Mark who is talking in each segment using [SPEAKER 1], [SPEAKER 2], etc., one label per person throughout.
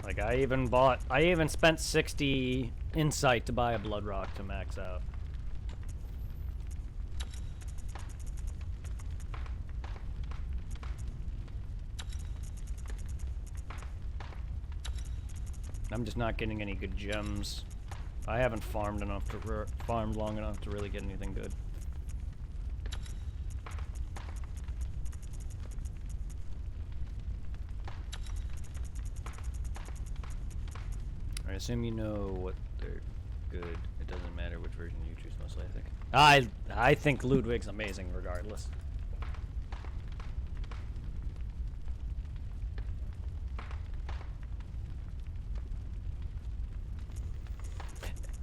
[SPEAKER 1] Like, I even spent 60 insight to buy a blood rock to max out. I'm just not getting any good gems. I haven't farmed long enough to really get anything good. I assume you know what they're good. It doesn't matter which version you choose mostly, I think. I think Ludwig's amazing regardless.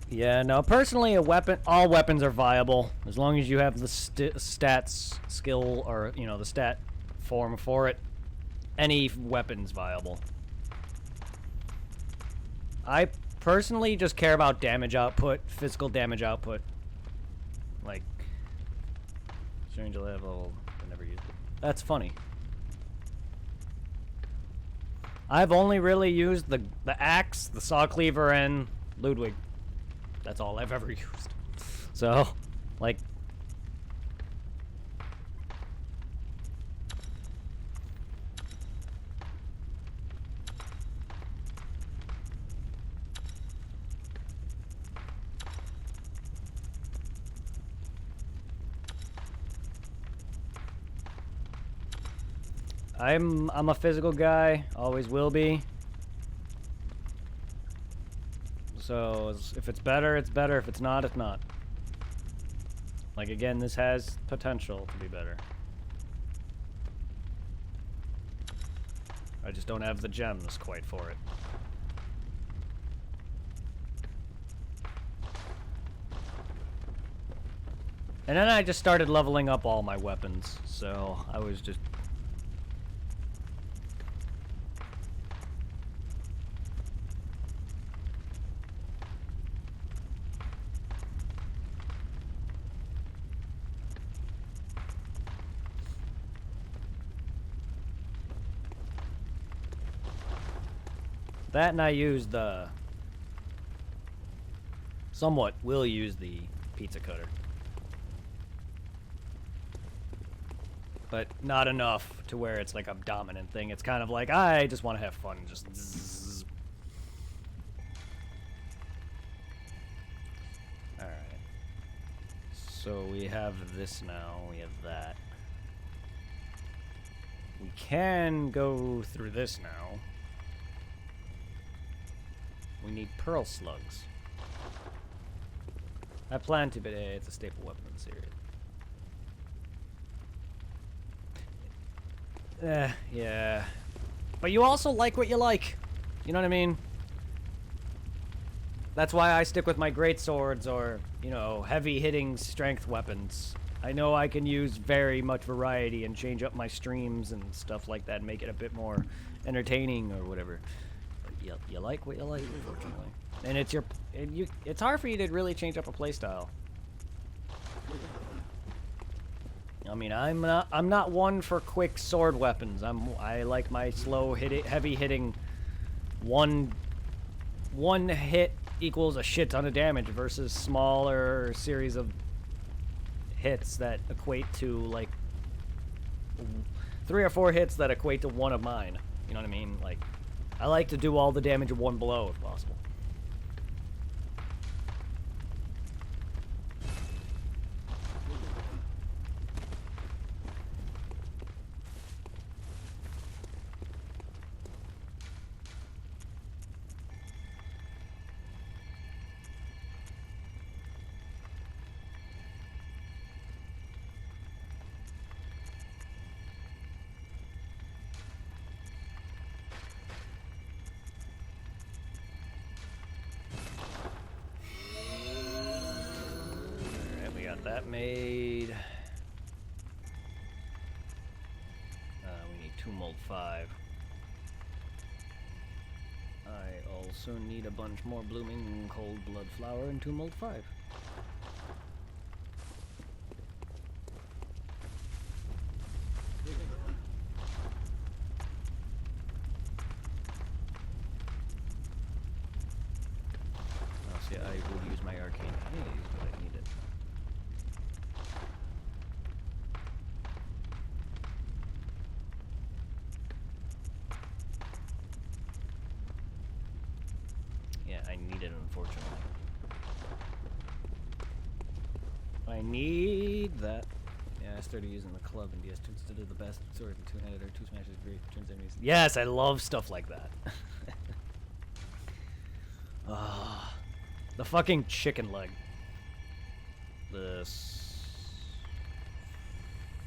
[SPEAKER 1] Yeah, no, personally, all weapons are viable as long as you have the stats skill or, you know, the stat form for it. Any weapon's viable. I personally just care about damage output, physical damage output. Like, strange level, I never used it. That's funny. I've only really used the axe, the saw cleaver, and Ludwig. That's all I've ever used. So, like... I'm a physical guy, always will be. So, if it's better, it's better. If it's not, it's not. Like, again, this has potential to be better. I just don't have the gems quite for it. And then I just started leveling up all my weapons, so I was just... That and I used the... Somewhat will use the pizza cutter. But not enough to where it's like a dominant thing. It's kind of like, I just want to have fun. Just zzz. Alright. So we have this now. We have that. We can go through this now. We need pearl slugs. I plan to, but it's a staple weapon in the series. Yeah. But you also like what you like. You know what I mean? That's why I stick with my great swords or, you know, heavy-hitting strength weapons. I know I can use very much variety and change up my streams and stuff like that and make it a bit more entertaining or whatever. You like what you like, unfortunately, and it's hard for you to really change up a playstyle. I mean, I'm not one for quick sword weapons. I like my slow heavy hitting. One hit equals a shit ton of damage versus smaller series of hits that equate to like 3 or 4 hits that equate to one of mine. You know what I mean? Like. I like to do all the damage in one blow, if possible. That made... we need 2 mold 5. I also need a bunch more blooming cold blood flower and 2 mold 5. Yeah, I will use my arcane haze, but I need it. Yeah, I need it, unfortunately. I need that. Yeah, I started using the club in DS2 instead of the best sword and two-handed or two smashes great turns enemies. Yes, I love stuff like that. Ah, the fucking chicken leg. This.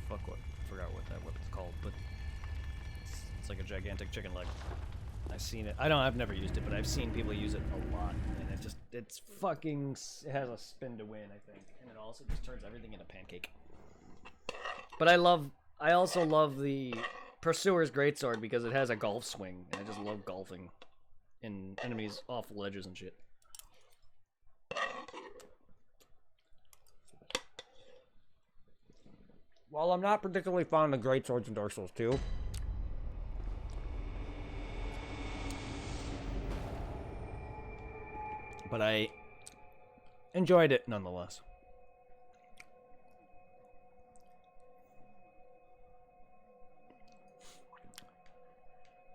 [SPEAKER 1] Fuck what? Forgot what that weapon's called, but it's like a gigantic chicken leg. I've seen it. I've never used it, but I've seen people use it a lot, and it's fucking. It has a spin to win, I think, and it also just turns everything into pancake. But I also love the Pursuer's Greatsword because it has a golf swing, and I just love golfing in enemies off ledges and shit. While I'm not particularly fond of Greatswords in Dark Souls 2, but I enjoyed it nonetheless.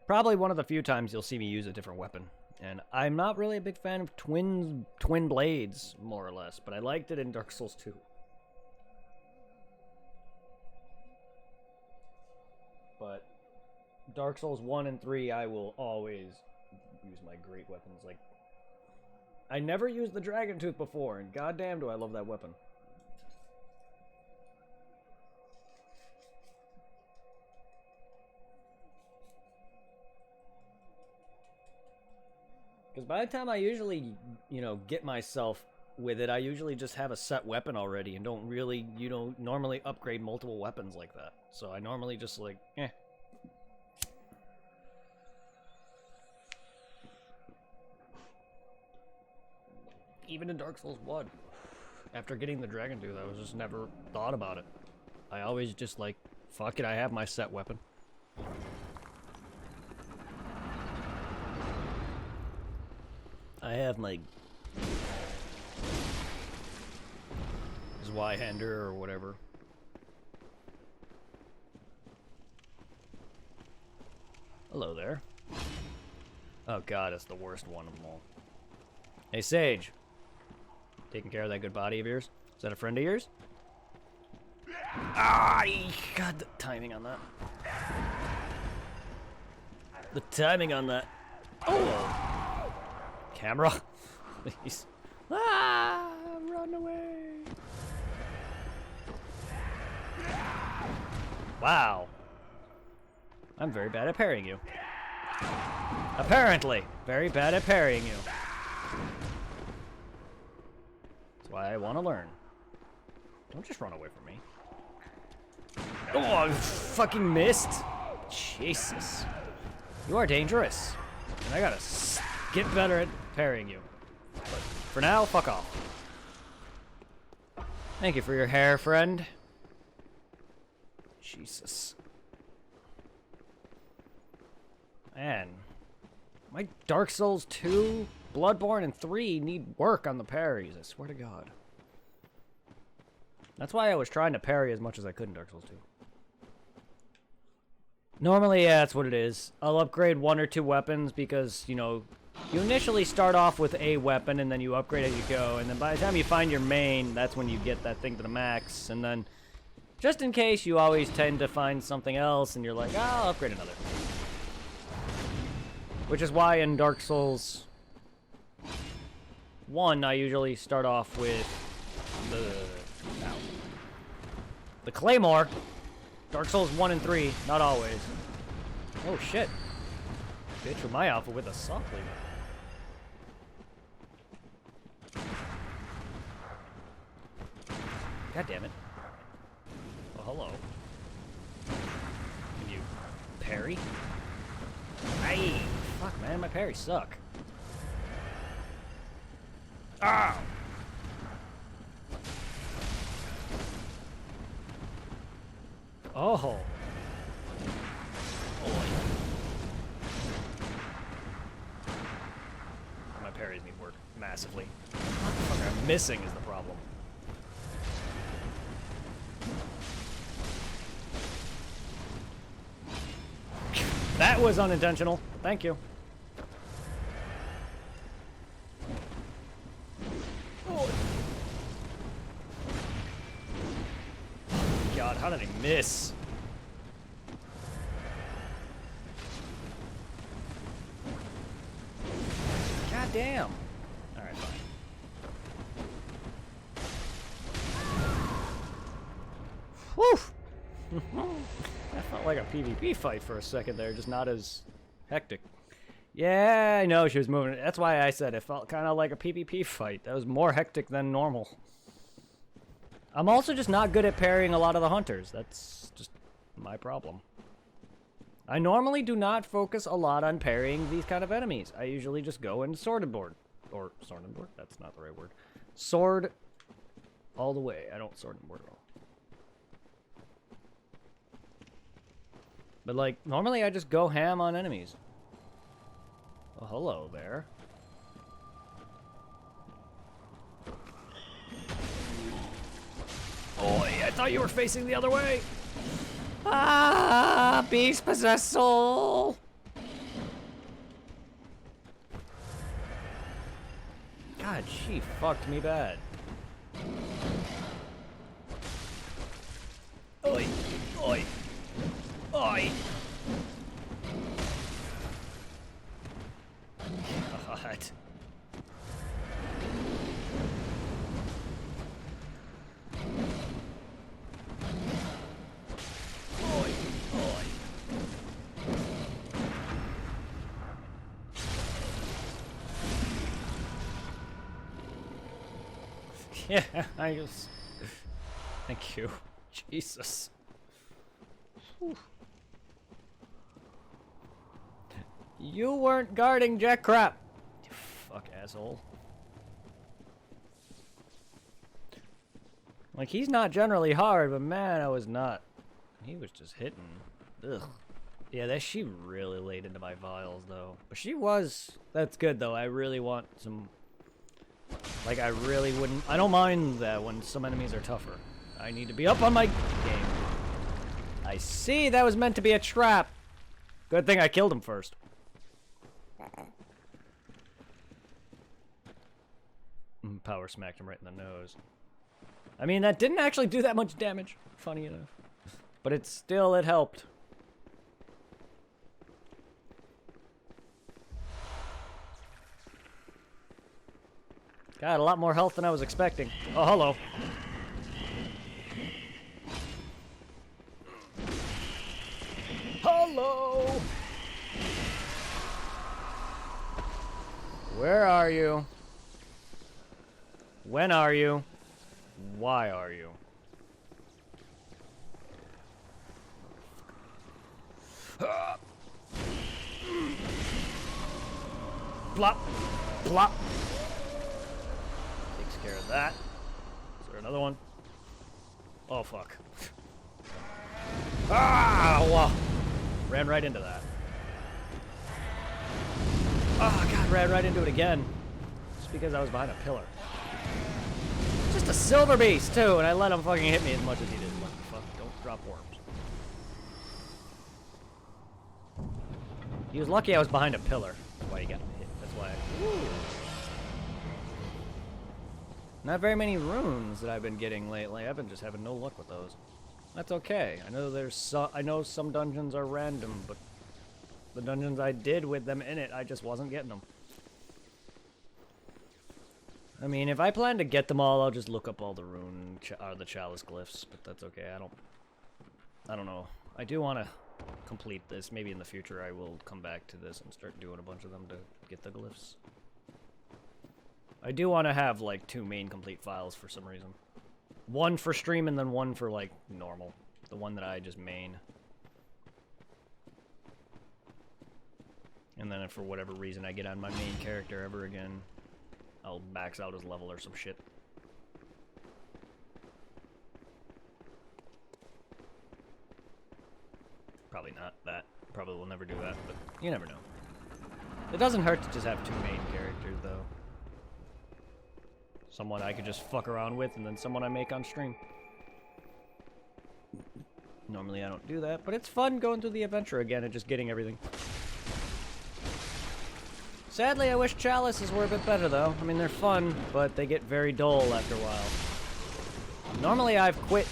[SPEAKER 1] Probably one of the few times you'll see me use a different weapon. And I'm not really a big fan of twin blades, more or less, but I liked it in Dark Souls 2. But Dark Souls 1 and 3, I will always use my great weapons. Like, I never used the Dragon Tooth before, and goddamn do I love that weapon. Because by the time I usually, get myself with it, I usually just have a set weapon already and don't really, normally upgrade multiple weapons like that. So I normally just like, eh. Even in Dark Souls 1, after getting the Dragon Tooth, I was just never thought about it. I always just like, fuck it, I have my set weapon. I have my Zweihander or whatever. Hello there. Oh god, it's the worst one of them all. Hey Sage. Taking care of that good body of yours? Is that a friend of yours? Ah, god, the timing on that. The timing on that. Oh! Camera, please. Ah, run away. Wow. I'm very bad at parrying you. Apparently, very bad at parrying you. That's why I want to learn. Don't just run away from me. Oh, I fucking missed. Jesus. You are dangerous. And I gotta get better at parrying you. But for now, fuck off. Thank you for your hair, friend. Jesus. Man. My Dark Souls 2, Bloodborne, and 3 need work on the parries, I swear to God. That's why I was trying to parry as much as I could in Dark Souls 2. Normally, yeah, that's what it is. I'll upgrade 1 or 2 weapons because, you initially start off with a weapon and then you upgrade as you go. And then by the time you find your main, that's when you get that thing to the max. And then, just in case, you always tend to find something else and you're like, oh, I'll upgrade another. Which is why in Dark Souls 1, I usually start off with the Claymore. Dark Souls 1 and 3, not always. Oh shit. Bitch with my outfit with a saw cleaver. God damn it. Oh, hello. Can you parry? Aye! Fuck, man, my parries suck. Ow! Oh. Boy. My parries destroys me massively. What the fuck I'm missing is the problem. That was unintentional. Thank you. Oh. God, how did I miss? God damn. Alright, fine. Whew! That felt like a PvP fight for a second there, just not as hectic. Yeah, I know she was moving. That's why I said it felt kind of like a PvP fight. That was more hectic than normal. I'm also just not good at parrying a lot of the hunters. That's just my problem. I normally do not focus a lot on parrying these kind of enemies. I usually just go and sword and board. Or sword and board? That's not the right word. Sword all the way. I don't sword and board at all. But like, normally I just go ham on enemies. Oh, hello there. Oi, I thought you were facing the other way. Ah, beast possessed soul. God, she fucked me bad. Oi, oi, oi. God. Oi, oi. Yeah, I just... Thank you. Jesus. Whew. You weren't guarding jack crap. You fuck asshole. Like, he's not generally hard, but man, I was not. He was just hitting. Ugh. Yeah, she really laid into my vials, though. But she was... That's good, though. I really want some... Like, I really wouldn't... I don't mind that when some enemies are tougher. I need to be up on my game. I see that was meant to be a trap. Good thing I killed him first. Power smacked him right in the nose. I mean, that didn't actually do that much damage, funny enough. But it helped. Got a lot more health than I was expecting. Oh, hello. Hello! Where are you? When are you? Why are you? Blop! Blop! Takes care of that. Is there another one? Oh, fuck. Ah! Whoa. Ran right into that. Oh, God, ran right into it again. Just because I was behind a pillar. Just a silver beast, too, and I let him fucking hit me as much as he did. Lucky fuck, don't drop worms. He was lucky I was behind a pillar. That's why he got hit. That's why Ooh. Not very many runes that I've been getting lately. I've been just having no luck with those. That's okay. I know some dungeons are random, but the dungeons I did with them in it, I just wasn't getting them. I mean, if I plan to get them all, I'll just look up all the the chalice glyphs, but that's okay. I don't know. I do want to complete this. Maybe in the future I will come back to this and start doing a bunch of them to get the glyphs. I do want to have, like, 2 main complete files for some reason. One for stream and then one for, like, normal. The one that I just main. And then if for whatever reason I get on my main character ever again, I'll max out his level or some shit. Probably not that. Probably will never do that, but you never know. It doesn't hurt to just have 2 main characters, though. Someone I could just fuck around with, and then someone I make on stream. Normally I don't do that, but it's fun going through the adventure again and just getting everything. Sadly, I wish chalices were a bit better, though. I mean, they're fun, but they get very dull after a while. Normally I've quit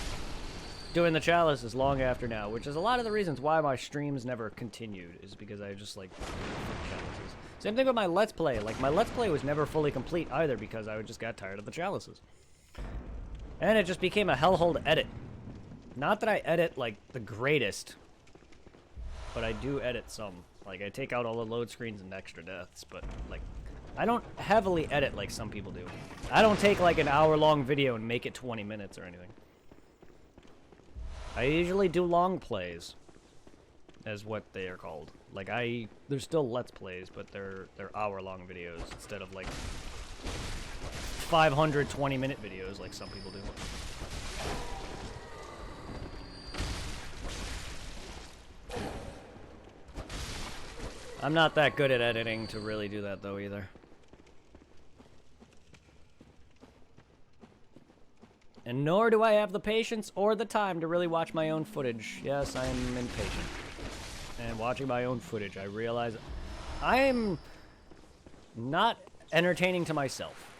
[SPEAKER 1] doing the chalices long after now, which is a lot of the reasons why my streams never continued, is because I just, like, chalices. Same thing with my Let's Play. Like, my Let's Play was never fully complete either because I just got tired of the chalices. And it just became a hellhole to edit. Not that I edit, like, the greatest, but I do edit some. Like, I take out all the load screens and extra deaths, but, like, I don't heavily edit like some people do. I don't take, like, an hour-long video and make it 20 minutes or anything. I usually do long plays, as what they are called. Like, they're still Let's Plays, but they're hour-long videos instead of, like, 520-minute videos like some people do. I'm not that good at editing to really do that, though, either. And nor do I have the patience or the time to really watch my own footage. Yes, I am impatient. And watching my own footage, I realize I am not entertaining to myself.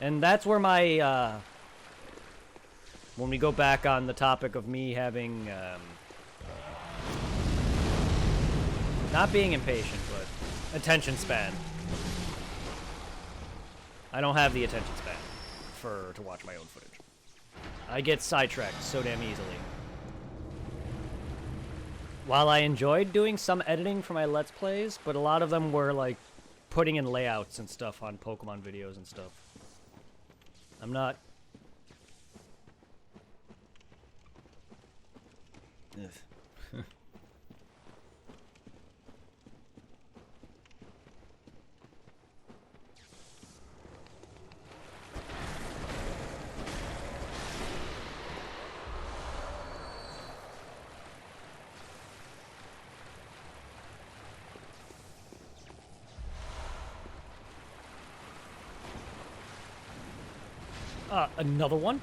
[SPEAKER 1] And that's where my, when we go back on the topic of me having, not being impatient, but attention span. I don't have the attention span to watch my own footage. I get sidetracked so damn easily. While I enjoyed doing some editing for my Let's Plays, but a lot of them were like putting in layouts and stuff on Pokemon videos and stuff. I'm not... Ugh. Another one?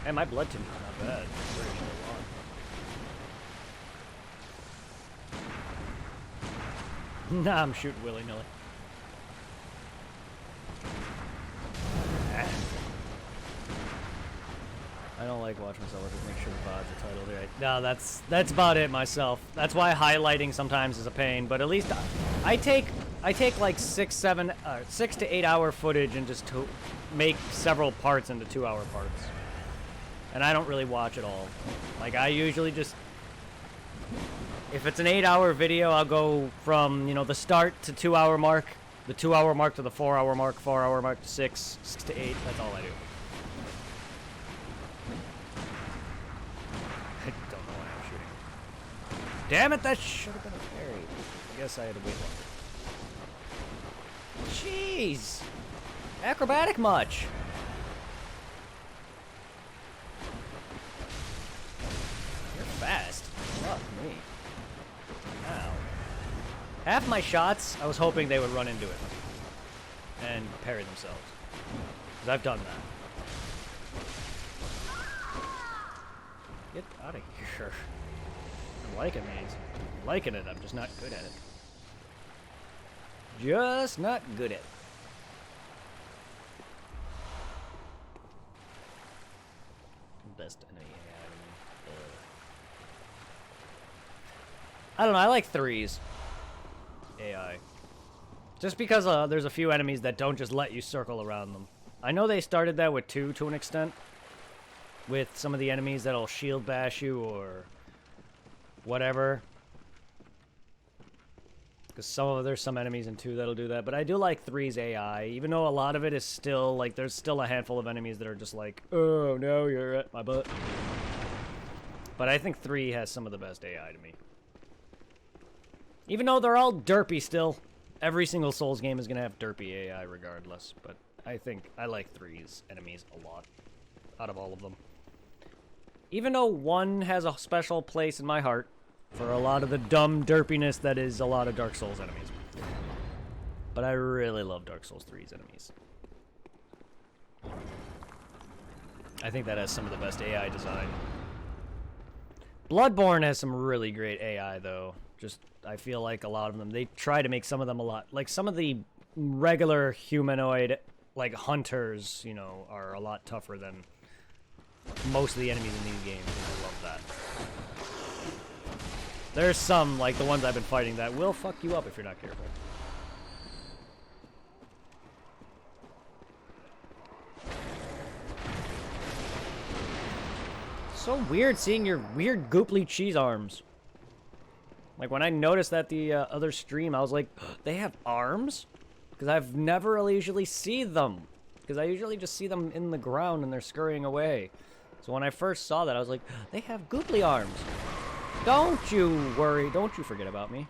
[SPEAKER 1] And my blood tinge is not bad. It's very long. Nah, I'm shooting willy-nilly. I don't like watching myself. Just make sure the VODs are titled right. No, that's about it myself. That's why highlighting sometimes is a pain. But at least I take like 6 to 8 hour footage and just to make several parts into 2-hour parts. And I don't really watch it all. Like I usually just, if it's an 8-hour video, I'll go from, you know, the start to 2-hour mark, the 2-hour mark to the 4-hour mark, 4-hour mark to 6 to 8. That's all I do. I don't know why I'm shooting. Damn it, that should have been a parry. I guess I had to wait longer. Jeez! Acrobatic much? You're fast. Fuck me. Ow. Half my shots, I was hoping they would run into it. And parry themselves. Because I've done that. Get out of here. I'm liking these. I'm liking it, I'm just not good at it. Just not good at it. Best enemy I don't know, I like 3s. AI. Just because there's a few enemies that don't just let you circle around them. I know they started that with 2 to an extent. With some of the enemies that'll shield bash you or whatever. Because there's some enemies in 2 that'll do that. But I do like 3's AI, even though a lot of it is still, like, there's still a handful of enemies that are just like, oh, no, you're at my butt. But I think 3 has some of the best AI to me. Even though they're all derpy still. Every single Souls game is going to have derpy AI regardless. But I think I like 3's enemies a lot. Out of all of them. Even though 1 has a special place in my heart for a lot of the dumb derpiness that is a lot of Dark Souls enemies. But I really love Dark Souls 3's enemies. I think that has some of the best AI design. Bloodborne has some really great AI, though. Just, I feel like a lot of them, they try to make some of them a lot... Like, some of the regular humanoid, like, hunters, you know, are a lot tougher than most of the enemies in these games, and I love that. There's some, like the ones I've been fighting, that will fuck you up if you're not careful. So weird seeing your weird gooply cheese arms. Like when I noticed that the other stream, I was like, they have arms? Because I've never really usually see them. Because I usually just see them in the ground and they're scurrying away. So when I first saw that, I was like, they have gooply arms. Don't you worry. Don't you forget about me.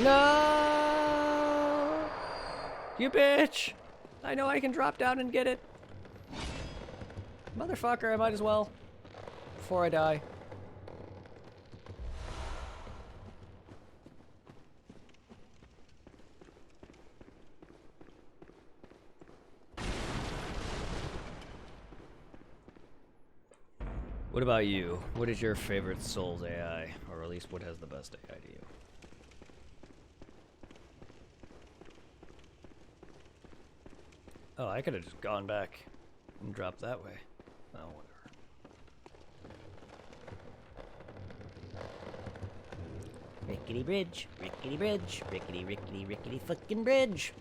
[SPEAKER 1] No! You bitch! I know I can drop down and get it. Motherfucker, I might as well. Before I die. What about you? What is your favorite Souls AI? Or at least what has the best AI to you? Oh, I could have just gone back and dropped that way. Oh, whatever. Rickety bridge, rickety bridge, rickety, rickety, rickety fucking bridge.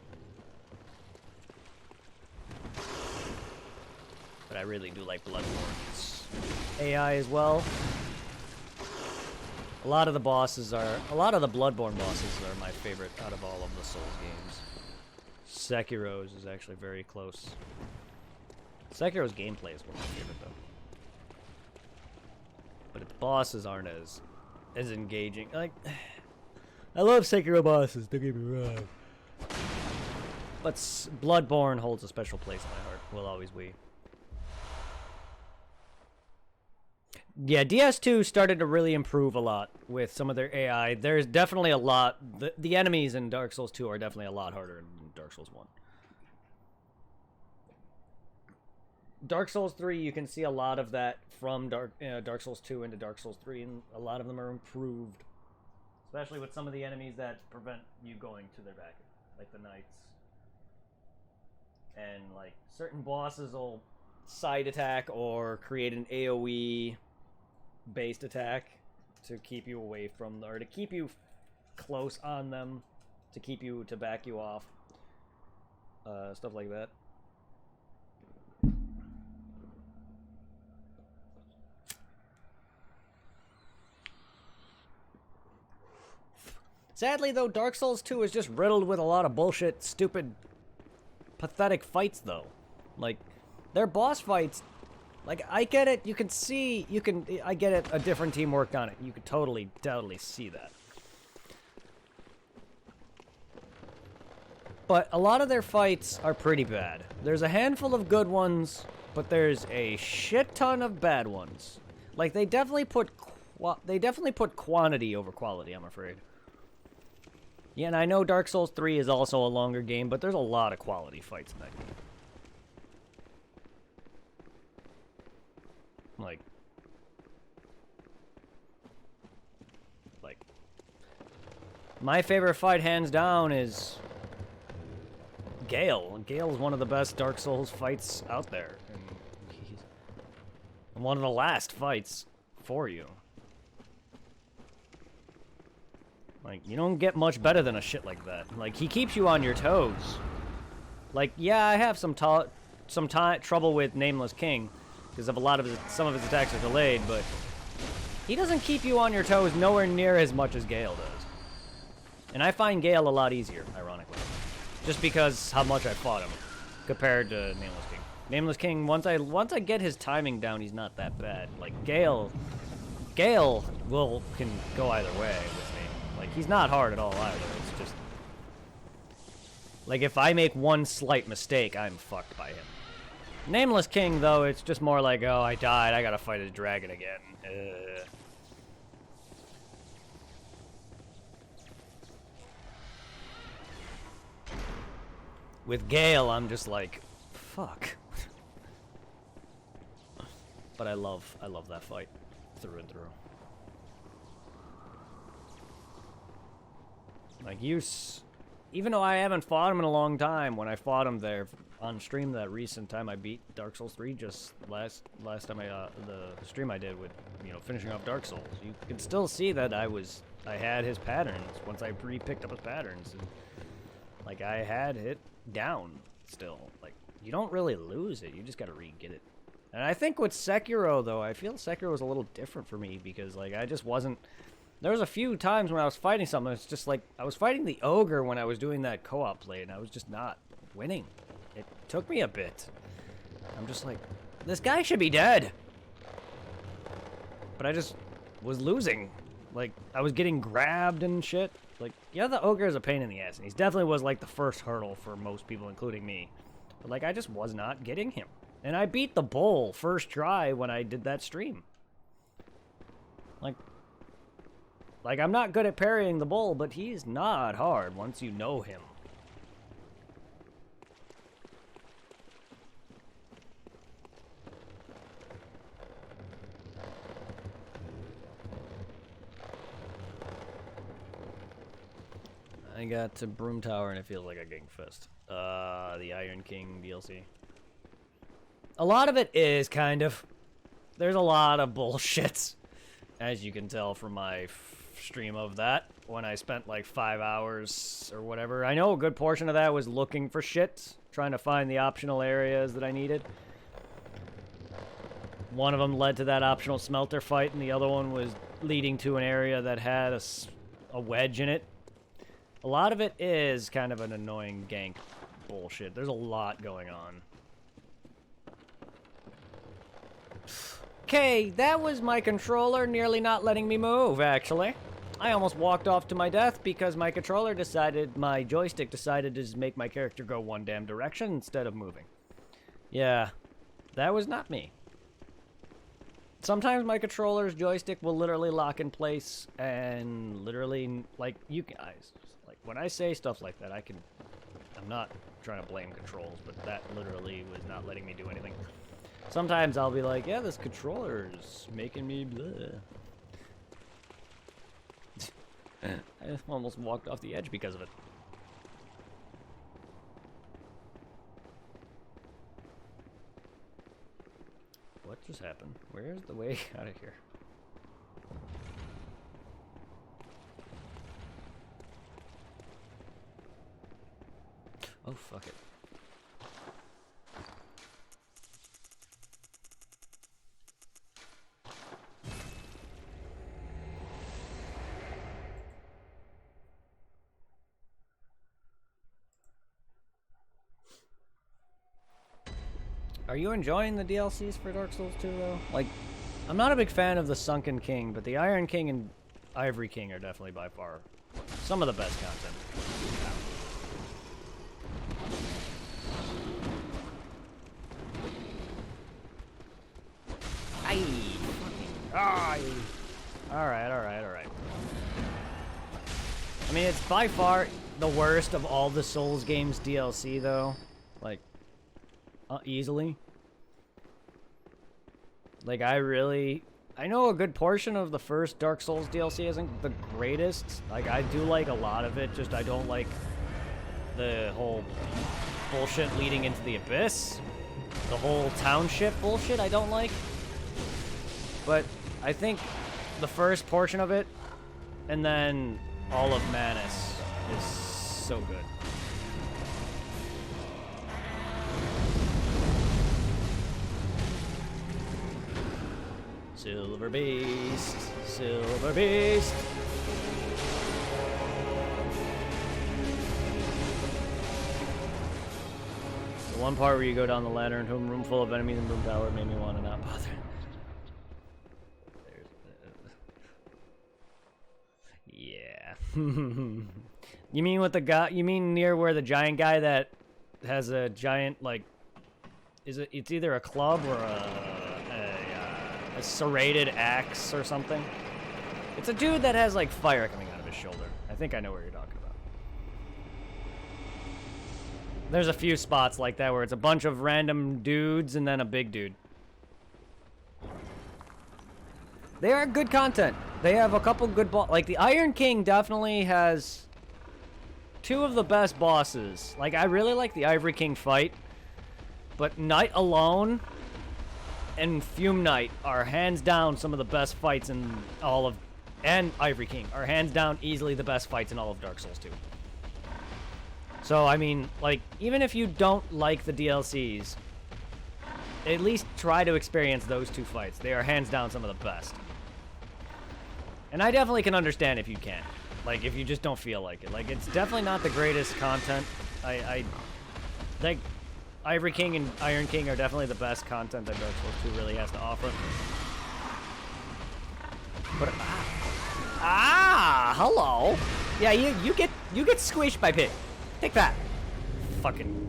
[SPEAKER 1] But I really do like Bloodborne's AI as well. A lot of the bosses are, a lot of the Bloodborne bosses are my favorite out of all of the Souls games. Sekiro's is actually very close. Sekiro's gameplay is one of my favorite though. But its bosses aren't as engaging. Like, I love Sekiro bosses, don't get me wrong. But Bloodborne holds a special place in my heart. Will always be. Yeah, DS2 started to really improve a lot with some of their AI. There's definitely a lot. The enemies in Dark Souls 2 are definitely a lot harder than Dark Souls 1. Dark Souls 3, you can see a lot of that from Dark Souls 2 into Dark Souls 3, and a lot of them are improved. Especially with some of the enemies that prevent you going to their back, like the knights. And like certain bosses will side attack or create an AoE based attack to keep you away from, or to keep you close on them, to back you off. Stuff like that. Sadly, though, Dark Souls 2 is just riddled with a lot of bullshit, stupid, pathetic fights, though. Like, their boss fights, like, I get it, you can see, I get it, a different team worked on it. You could totally see that. But a lot of their fights are pretty bad. There's a handful of good ones, but there's a shit ton of bad ones. Like, they definitely put quantity over quality, I'm afraid. Yeah, and I know Dark Souls 3 is also a longer game, but there's a lot of quality fights in that game. Like, my favorite fight, hands down, is Gale. Gale is one of the best Dark Souls fights out there. And he's one of the last fights for you. Like, you don't get much better than a shit like that. Like, he keeps you on your toes. Like, yeah, I have some trouble with Nameless King, because of some of his attacks are delayed, but he doesn't keep you on your toes nowhere near as much as Gale does. And I find Gale a lot easier, ironically. Just because how much I fought him, compared to Nameless King. Nameless King, once I get his timing down, he's not that bad. Like, Gale can go either way with me. Like, he's not hard at all either. It's just, like, if I make one slight mistake, I'm fucked by him. Nameless King, though, it's just more like, oh, I died, I gotta fight a dragon again. With Gale, I'm just like, fuck. But I love that fight through and through. Like, even though I haven't fought him in a long time, when I fought him there on stream that recent time I beat Dark Souls 3, just last time the stream I did with, you know, finishing off Dark Souls, you could still see that I had his patterns once I picked up his patterns, and like I had it down still. Like, you don't really lose it, you just gotta re-get it. And I think with Sekiro, though, I feel Sekiro was a little different for me because, like, I just wasn't. There was a few times when I was fighting something, it's just like, I was fighting the ogre when I was doing that co-op play, and I was just not winning. It took me a bit. I'm just like, this guy should be dead. But I just was losing. Like, I was getting grabbed and shit. Like, yeah, the ogre is a pain in the ass, and he definitely was, like, the first hurdle for most people, including me. But, like, I just was not getting him. And I beat the bull first try when I did that stream. Like, I'm not good at parrying the bull, but he's not hard once you know him. I got to Broom Tower and it feels like a Gang Fest. The Iron King DLC. A lot of it is kind of. There's a lot of bullshit, as you can tell from my stream of that, when I spent like 5 hours or whatever. I know a good portion of that was looking for shit, trying to find the optional areas that I needed. One of them led to that optional smelter fight, and the other one was leading to an area that had a wedge in it. A lot of it is kind of an annoying gank bullshit. There's a lot going on. Okay, that was my controller nearly not letting me move, actually. I almost walked off to my death because my joystick decided to just make my character go one damn direction instead of moving. Yeah, that was not me. Sometimes my controller's joystick will literally lock in place and literally, like, you guys, like, when I say stuff like that, I'm not trying to blame controls, but that literally was not letting me do anything. Sometimes I'll be like, yeah, this controller's making me bleh. I almost walked off the edge because of it. What just happened? Where's the way out of here? Oh, fuck it. Are you enjoying the DLCs for Dark Souls 2, though? Like, I'm not a big fan of the Sunken King, but the Iron King and Ivory King are definitely by far some of the best content. Aye. Alright. I mean, it's by far the worst of all the Souls games DLC, though. Like, easily. Like, I know a good portion of the first Dark Souls DLC isn't the greatest. Like, I do like a lot of it, just I don't like the whole bullshit leading into the Abyss. The whole township bullshit I don't like. But I think the first portion of it, and then all of Manus, is so good. Silver Beast, Silver Beast. The one part where you go down the ladder into a room full of enemies and Broom Tower made me want to not bother. Yeah. You mean with the guy? You mean near where the giant guy that has a giant, like, it's either a club or a serrated axe or something. It's a dude that has like fire coming out of his shoulder. I think I know what you're talking about. There's a few spots like that where it's a bunch of random dudes and then a big dude. They are good content. They have a couple good like the Iron King definitely has two of the best bosses. Like I really like the Ivory King fight, but Knight Alone and Fume Knight are hands down some of the best fights in all of, and Ivory King are hands down easily the best fights in all of Dark Souls 2. So I mean, like even if you don't like the DLCs, at least try to experience those two fights. They are hands down some of the best. And I definitely can understand if you can't. Like, if you just don't feel like it. Like, it's definitely not the greatest content. I think Ivory King and Iron King are definitely the best content that Dark Souls 2 really has to offer. But, hello. Yeah, you get squished by Pig. Take that. Fucking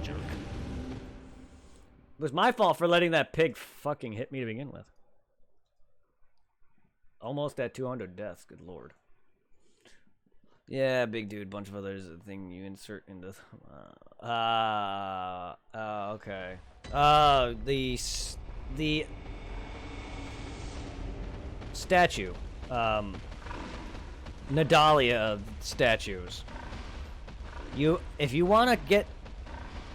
[SPEAKER 1] jerk. It was my fault for letting that pig fucking hit me to begin with. Almost at 200 deaths, good lord. Yeah, big dude, bunch of others, a thing you insert into... okay. The statue. Nadalia statues. If you want to get...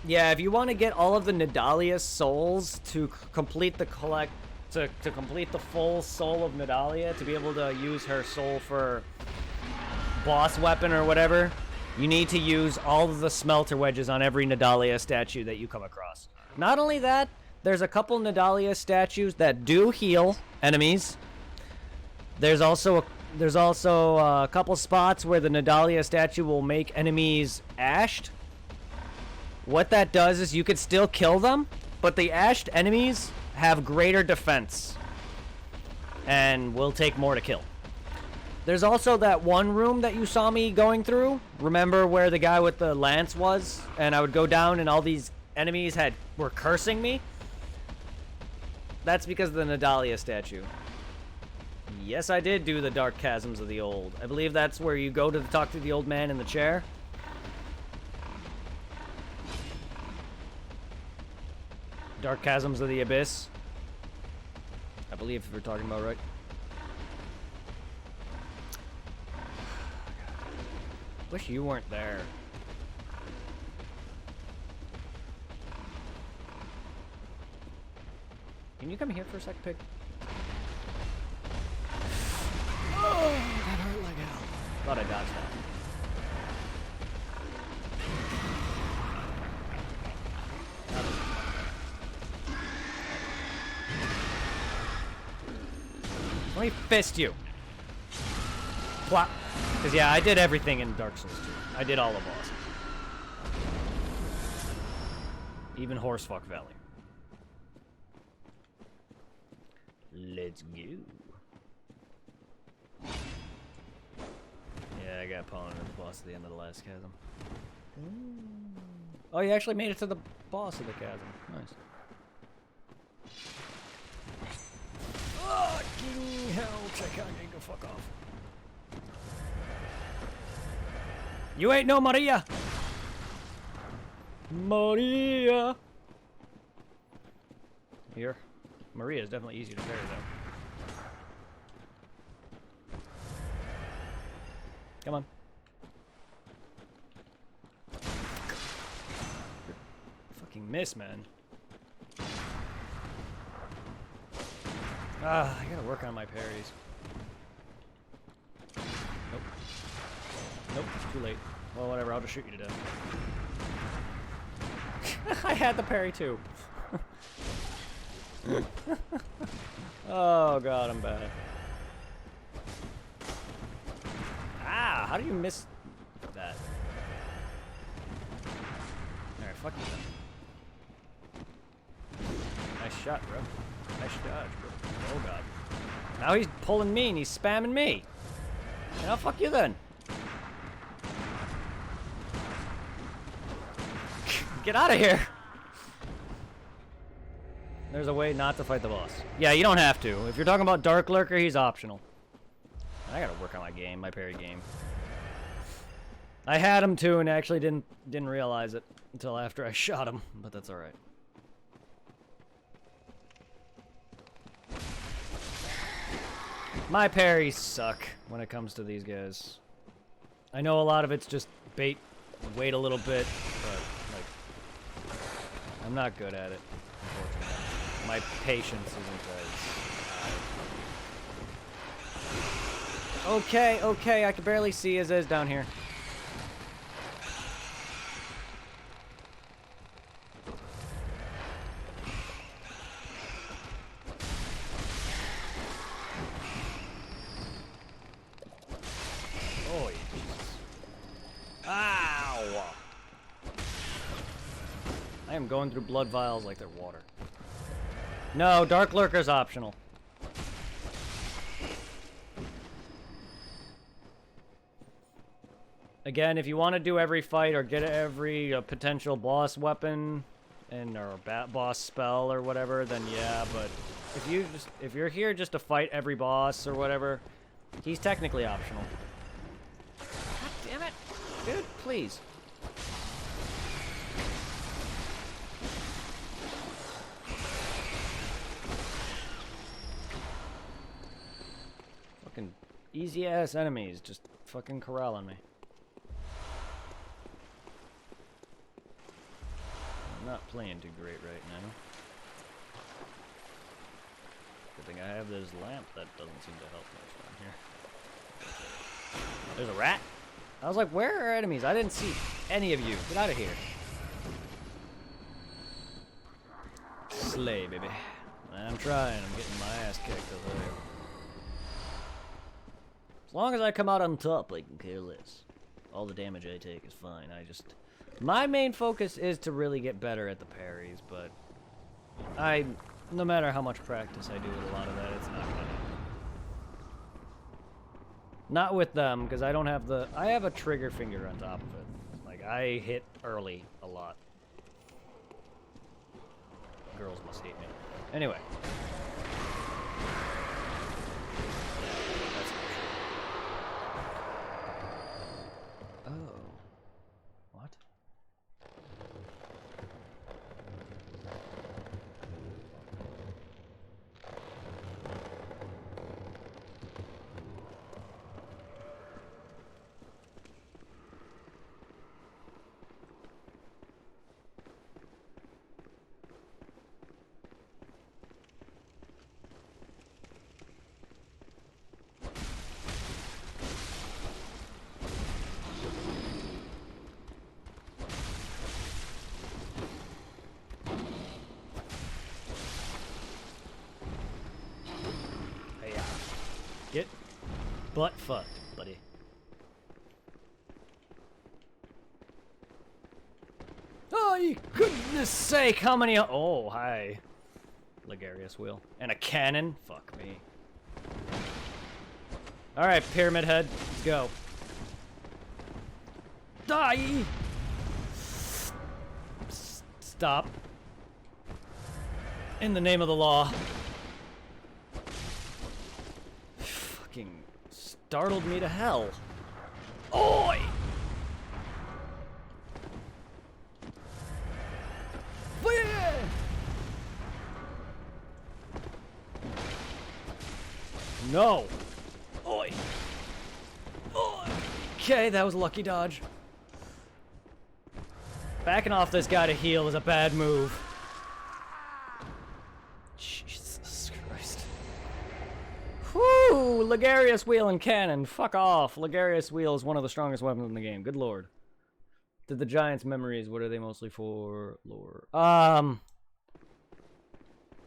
[SPEAKER 1] Yeah, if you want to get all of the Nadalia souls to complete the to complete the full soul of Nadalia, to be able to use her soul for boss weapon or whatever, you need to use all of the smelter wedges on every Nadalia statue that you come across. Not only that, there's a couple Nadalia statues that do heal enemies. There's also a couple spots where the Nadalia statue will make enemies ashed. What that does is you could still kill them, but the ashed enemies have greater defense and will take more to kill. There's also that one room that you saw me going through. Remember where the guy with the lance was? And I would go down and all these enemies were cursing me? That's because of the Nadalia statue. Yes, I did do the Dark Chasms of the Old. I believe that's where you go to talk to the old man in the chair. Dark Chasms of the Abyss. I believe we're talking about right. Wish you weren't there. Can you come here for a sec, Pig? Oh, that hurt like hell. Thought I dodged that. Let me fist you. Plop. Because, yeah, I did everything in Dark Souls 2. I did all the bosses. Even Horsefuck Valley. Let's go. Yeah, I got Pawn as the boss at the end of the last chasm. Oh, you actually made it to the boss of the chasm. Nice. Fucking hell, check out, you go fuck off. You ain't no Maria! Maria! Here. Maria is definitely easier to parry, though. Come on. Fucking miss, man. I gotta work on my parries. Nope. Nope, it's too late. Well, whatever, I'll just shoot you to death. I had the parry too. Oh god, I'm bad. Ah, how do you miss that? Alright, fuck you then. Nice shot, bro. Nice dodge, bro. Oh god. Now he's pulling me and he's spamming me. And I'll fuck you then. Get out of here. There's a way not to fight the boss. Yeah, you don't have to. If you're talking about Dark Lurker, he's optional. I gotta work on my game, my parry game. I had him too, and actually didn't realize it until after I shot him, but that's all right. My parries suck when it comes to these guys. I know a lot of it's just bait, wait a little bit, but like, I'm not good at it, unfortunately. My patience isn't as... Okay, okay, I can barely see Aziz down here. Oh, Jesus. Ow! I am going through blood vials like they're water. No, Dark Lurker's optional. Again, if you want to do every fight or get every potential boss weapon or boss spell or whatever, then yeah. But if you're here just to fight every boss or whatever, he's technically optional. God damn it, dude! Please. Fucking easy ass enemies just fucking corralling me. Not playing too great right now. Good thing I have this lamp that doesn't seem to help much down here. There's a rat? I was like, where are enemies? I didn't see any of you. Get out of here. Slay, baby. I'm trying. I'm getting my ass kicked over there. As long as I come out on top, I can care less. All the damage I take is fine. My main focus is to really get better at the parries, but no matter how much practice I do with a lot of that, it's not gonna happen. Not with them, because I don't have I have a trigger finger on top of it. Like, I hit early a lot. Girls must hate me. Anyway. That's not true. Oh. What? Get butt fucked, buddy. Oh, goodness sake, how many... Oh, hi. Ligarius wheel. And a cannon? Fuck me. Alright, Pyramid Head. Let's go. Die! Stop. In the name of the law. Fucking startled me to hell. Oi! No! Oi! Oi! Okay, that was a lucky dodge. Backing off this guy to heal is a bad move. Jesus Christ. Whew! Ligarius wheel and cannon. Fuck off. Ligarius wheel is one of the strongest weapons in the game. Good lord. Did the Giants' memories, what are they mostly for? Lore.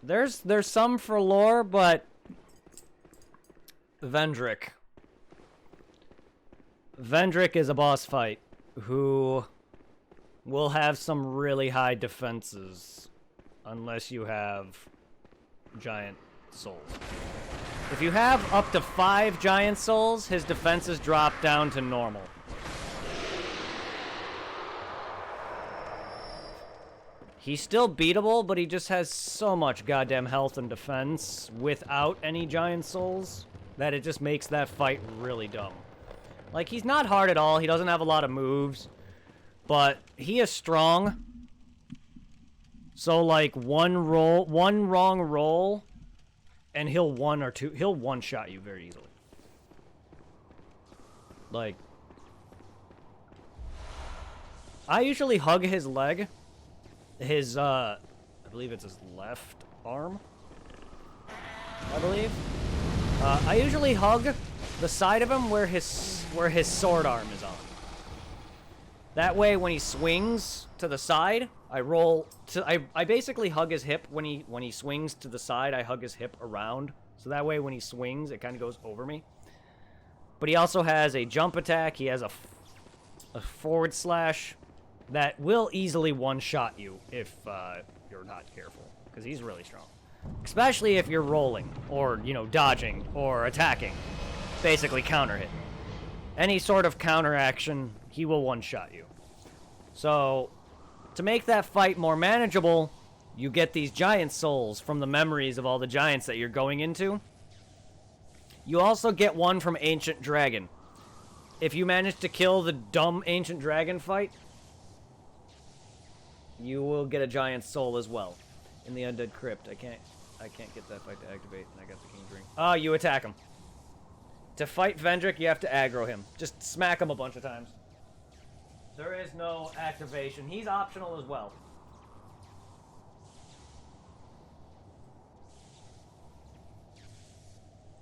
[SPEAKER 1] There's some for lore, but Vendrick is a boss fight who will have some really high defenses unless you have giant souls. If you have up to 5 giant souls, his defenses drop down to normal. He's still beatable, but he just has so much goddamn health and defense without any giant souls that it just makes that fight really dumb. Like, he's not hard at all. He doesn't have a lot of moves, but he is strong. So, like, one wrong roll, and he'll one-shot you very easily. Like, I usually hug his leg. His, I believe it's his left arm. I believe. I usually hug the side of him where his sword arm is on. That way, when he swings to the side, I roll to. I basically hug his hip when he swings to the side. I hug his hip around, so that way when he swings, it kind of goes over me. But he also has a jump attack. He has a forward slash that will easily one-shot you if you're not careful, because he's really strong. Especially if you're rolling, or, you know, dodging, or attacking. Basically counter hit. Any sort of counter action, he will one-shot you. So, to make that fight more manageable, you get these giant souls from the memories of all the giants that you're going into. You also get one from Ancient Dragon. If you manage to kill the dumb Ancient Dragon fight, you will get a giant soul as well. In the Undead Crypt. I can't get that fight to activate, and I got the King's Ring. Oh, you attack him. To fight Vendrick, you have to aggro him. Just smack him a bunch of times. There is no activation. He's optional as well.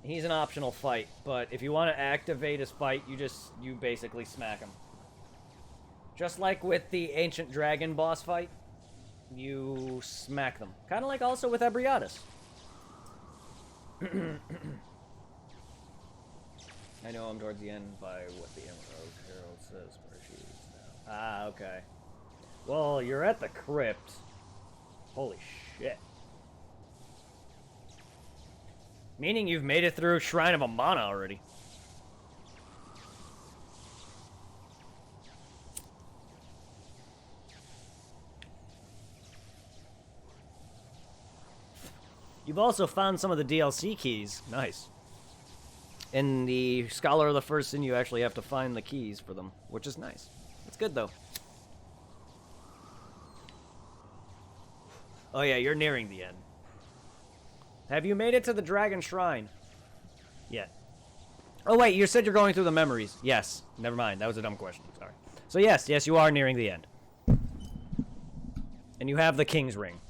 [SPEAKER 1] He's an optional fight, but if you want to activate his fight, you basically smack him. Just like with the Ancient Dragon boss fight, you smack them. Kind of like also with Ebriatus. I know I'm towards the end by what the Emerald Herald says where she is now. Ah, okay. Well, you're at the crypt. Holy shit. Meaning you've made it through Shrine of Amana already. You've also found some of the DLC keys. Nice. In the Scholar of the First Sin, you actually have to find the keys for them, which is nice. It's good, though. Oh yeah, you're nearing the end. Have you made it to the Dragon Shrine? Yet. Oh wait, you said you're going through the memories. Yes. Never mind, that was a dumb question. Sorry. So yes, you are nearing the end. And you have the King's Ring.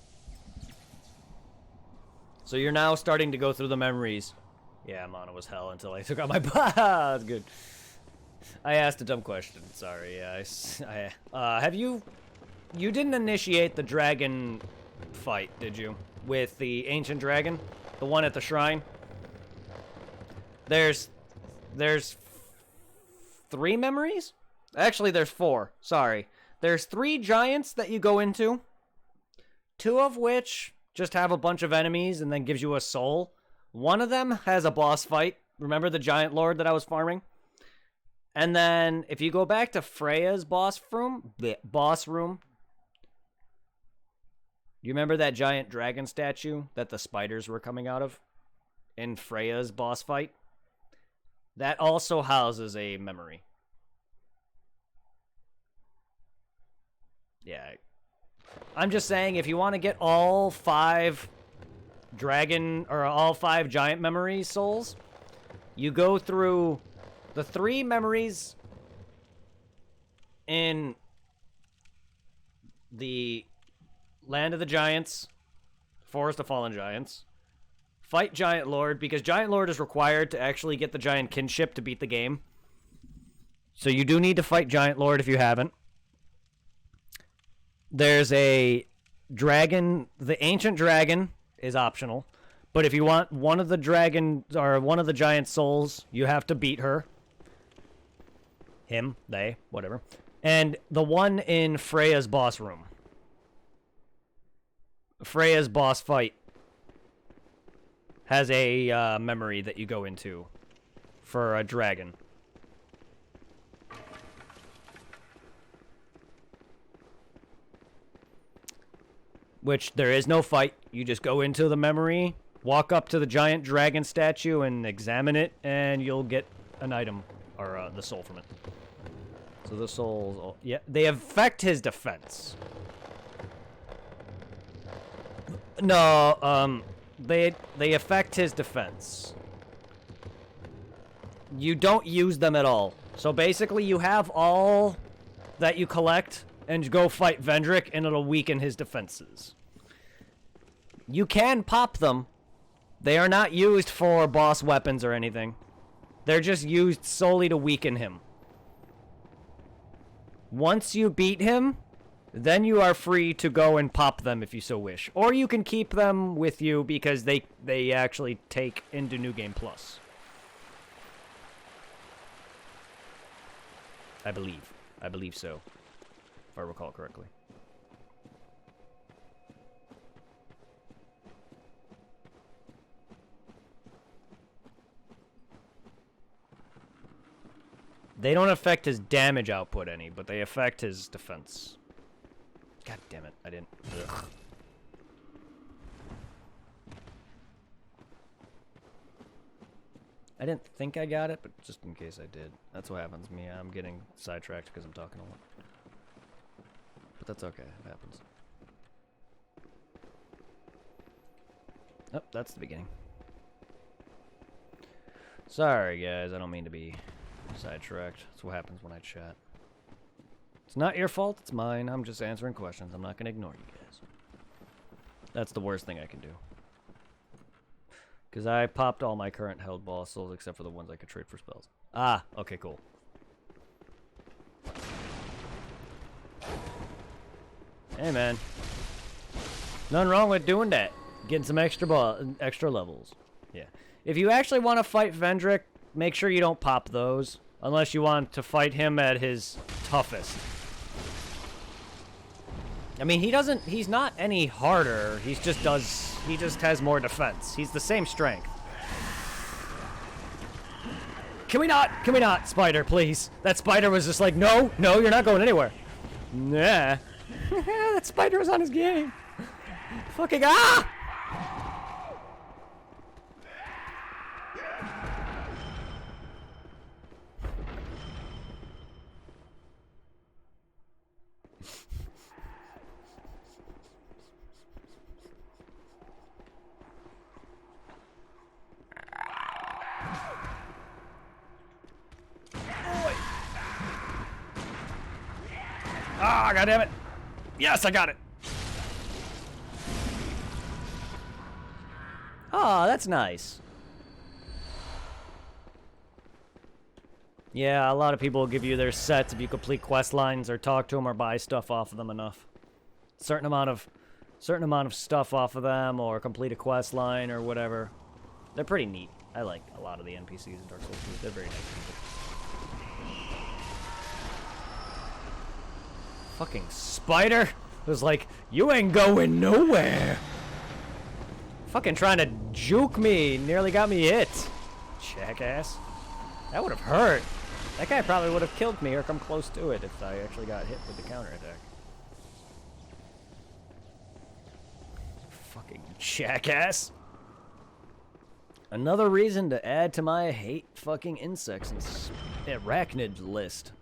[SPEAKER 1] So you're now starting to go through the memories. Yeah, Mana was hell until I took out my... That's good. I asked a dumb question. Sorry. Yeah, have you... You didn't initiate the dragon fight, did you? With the Ancient Dragon? The one at the shrine? There's 3 memories? Actually, there's 4. Sorry. There's 3 giants that you go into. 2 of which just have a bunch of enemies and then gives you a soul. One of them has a boss fight. Remember the giant lord that I was farming? And then if you go back to Freya's boss room, you remember that giant dragon statue that the spiders were coming out of in Freya's boss fight? That also houses a memory. Yeah. I'm just saying, if you want to get all 5 dragon, or all 5 giant memory souls, you go through the 3 memories in the Land of the Giants, Forest of Fallen Giants. Fight Giant Lord, because Giant Lord is required to actually get the giant kinship to beat the game. So you do need to fight Giant Lord if you haven't. There's a dragon, the Ancient Dragon is optional. But if you want one of the dragon, or one of the giant souls, you have to beat her. Him, they, whatever. And the one in Freya's boss room. Freya's boss fight has a memory that you go into for a dragon. which there is no fight. You just go into the memory, walk up to the giant dragon statue and examine it, and you'll get an item, or the soul from it. So the souls, yeah, they affect his defense. No, they affect his defense. You don't use them at all. So basically, you have all that you collect, and go fight Vendrick, and it'll weaken his defenses. You can pop them. They are not used for boss weapons or anything. They're just used solely to weaken him. Once you beat him, then you are free to go and pop them if you so wish. Or you can keep them with you because they actually take into New Game Plus. I believe. I believe so. If I recall correctly. They don't affect his damage output any, but they affect his defense. God damn it, I didn't. Ugh. I didn't think I got it, but just in case I did. That's what happens to me. I'm getting sidetracked because I'm talking a lot. But that's okay, it happens. Oh, that's the beginning. Sorry, guys, I don't mean to be sidetracked. That's what happens when I chat. It's not your fault, it's mine. I'm just answering questions. I'm not going to ignore you guys. That's the worst thing I can do. Because I popped all my current held boss souls except for the ones I could trade for spells. Ah, okay, cool. Hey, man. Nothing wrong with doing that. Getting some extra levels. Yeah. If you actually want to fight Vendrick, make sure you don't pop those. Unless you want to fight him at his toughest. I mean, he's not any harder. He just has more defense. He's the same strength. Can we not, Spider, please? That Spider was just like, no, you're not going anywhere. Nah. That Spider was on his game. Fucking, ah! Ah, goddammit. Yes, I got it. Oh, that's nice. Yeah, a lot of people will give you their sets if you complete quest lines or talk to them or buy stuff off of them enough. Certain amount of stuff off of them or complete a quest line or whatever. They're pretty neat. I like a lot of the NPCs in Dark Souls 2. They're very nice people. Fucking spider was like, you ain't going nowhere. Fucking trying to juke me. Nearly got me hit. Jackass. That would have hurt. That guy probably would have killed me or come close to it if I actually got hit with the counterattack. Fucking jackass. Another reason to add to my hate fucking insects and arachnid list.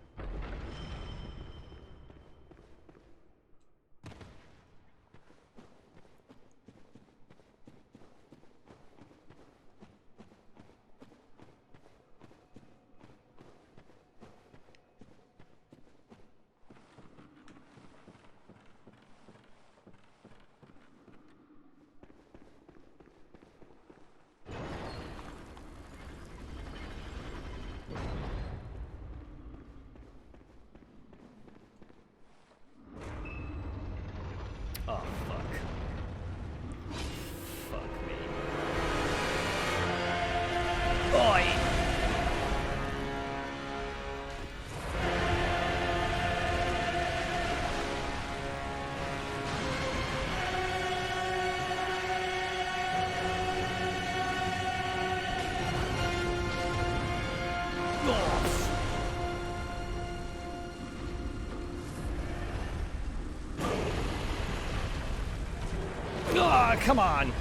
[SPEAKER 1] come on.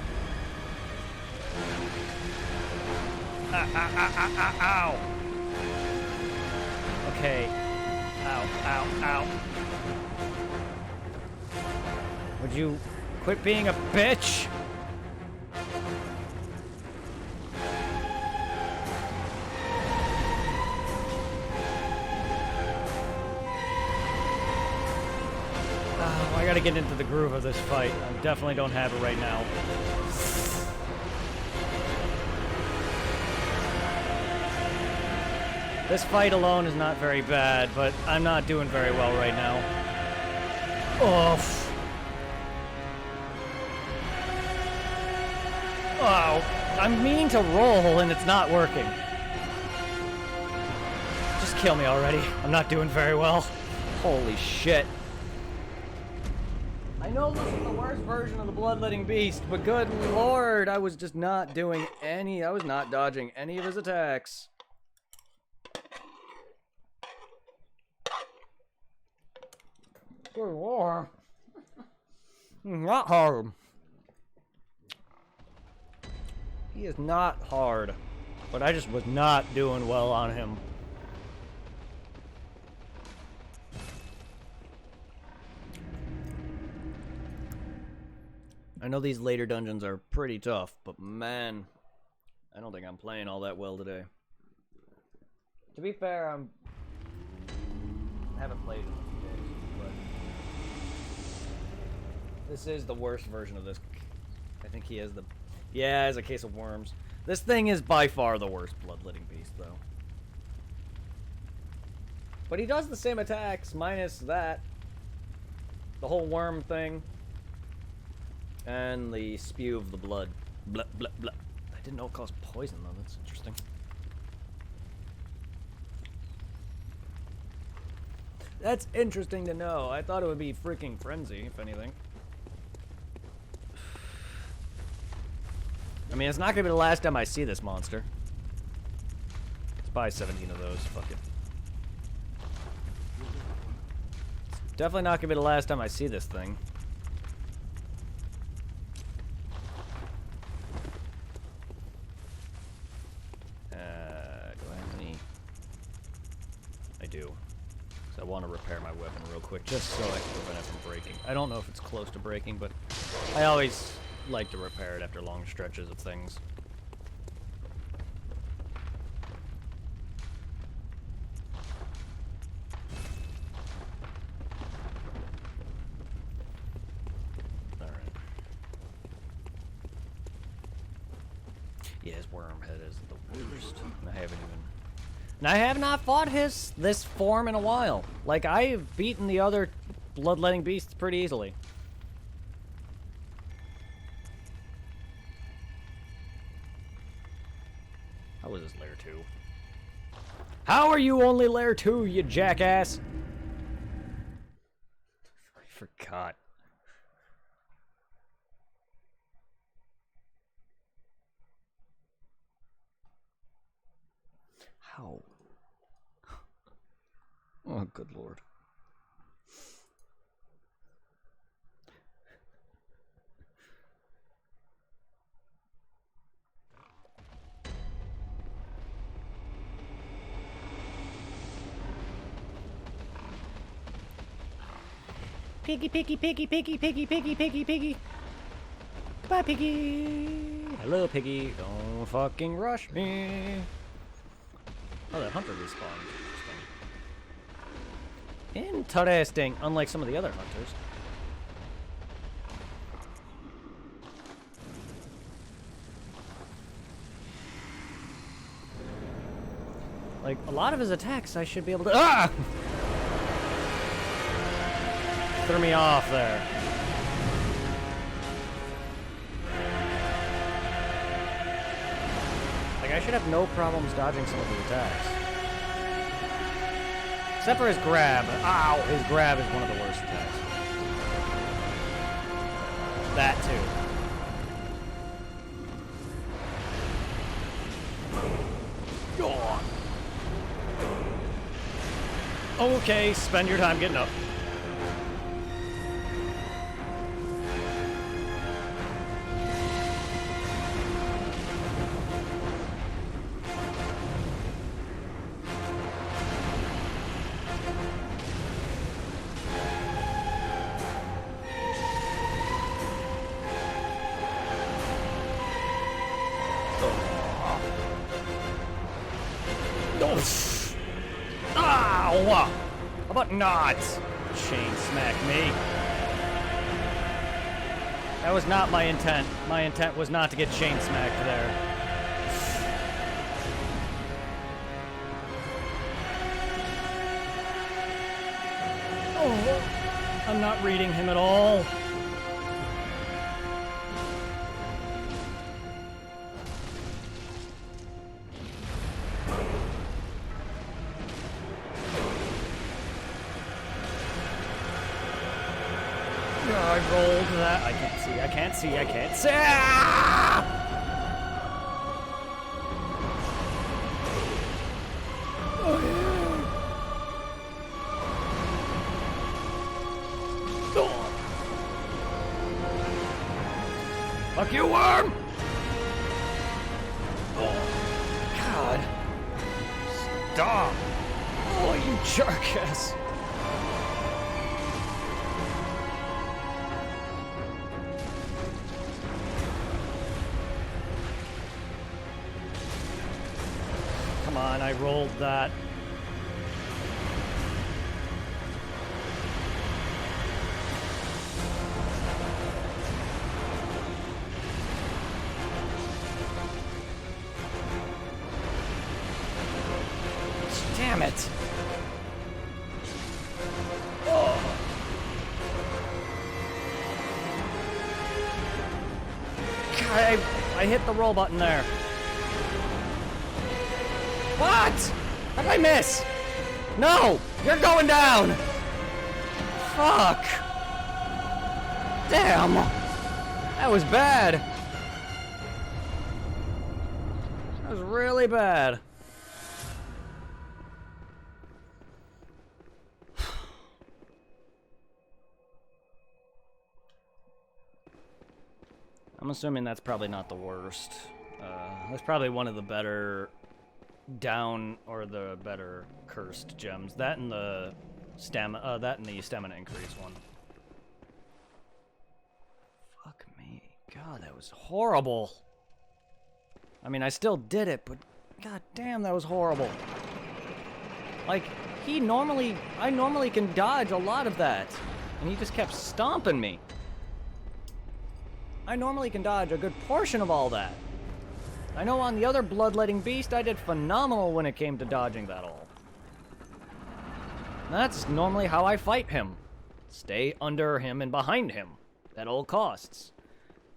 [SPEAKER 1] Ow. Okay. Ow. Would you quit being a bitch? I gotta get into the groove of this fight. I definitely don't have it right now. This fight alone is not very bad, but I'm not doing very well right now. Oof. Oh, I'm meaning to roll and it's not working. Just kill me already. I'm not doing very well. Holy shit. I know this is the worst version of the Bloodletting Beast, but good lord, I was just not doing any, I was not dodging any of his attacks. Good lord. Not hard. He is not hard, but I just was not doing well on him. I know these later dungeons are pretty tough, but man, I don't think I'm playing all that well today. To be fair, I haven't played in a few days, but this is the worst version of this. I think he has the... Yeah, he has a case of worms. This thing is by far the worst Bloodletting Beast, though. But he does the same attacks, minus that. The whole worm thing. And the spew of the blood. Blah, blah, blah. I didn't know it caused poison, though. That's interesting. That's interesting to know. I thought it would be freaking frenzy, if anything. I mean, it's not gonna be the last time I see this monster. Let's buy 17 of those. Fuck it. It's definitely not gonna be the last time I see this thing. I want to repair my weapon real quick, just so I can prevent it from breaking. I don't know if it's close to breaking, but I always like to repair it after long stretches of things. Alright. Yeah, his worm head is the worst. I haven't even... And I have not fought this form in a while. Like, I've beaten the other Bloodletting Beasts pretty easily. How was this layer 2? How are you only layer 2, you jackass? I forgot. How? Oh, good lord. Piggy, piggy, piggy, piggy, piggy, piggy, piggy, piggy. Goodbye, piggy. Hello, piggy. Don't fucking rush me. Oh, that hunter respawned. Interesting. Unlike some of the other hunters. Like, a lot of his attacks I should be able to... Ah! Threw me off there. Like, I should have no problems dodging some of the attacks. Except for his grab. Ow! His grab is one of the worst attacks. That, too. Okay, spend your time getting up. Ow! How about not? Chain smack me. That was not my intent. My intent was not to get chain smacked there. Oh, I'm not reading him at all. I rolled that. I can't see. I can't see. I can't see. Ah! Oh, yeah. Oh. Fuck you, worm! Oh, God. Stop. Oh, you jerk-ass. Come on, I rolled that. Damn it. Oh. God, I hit the roll button there. What? How did I miss? No! You're going down! Fuck! Damn! That was bad. That was really bad. I'm assuming that's probably not the worst. That's probably one of the better down or the better cursed gems. That and the stamina increase one. Fuck me. God, that was horrible. I mean, I still did it, but god damn, that was horrible. Like, I normally can dodge a lot of that, and he just kept stomping me. I normally can dodge a good portion of all that. I know on the other bloodletting beast, I did phenomenal when it came to dodging that all. That's normally how I fight him. Stay under him and behind him at all costs.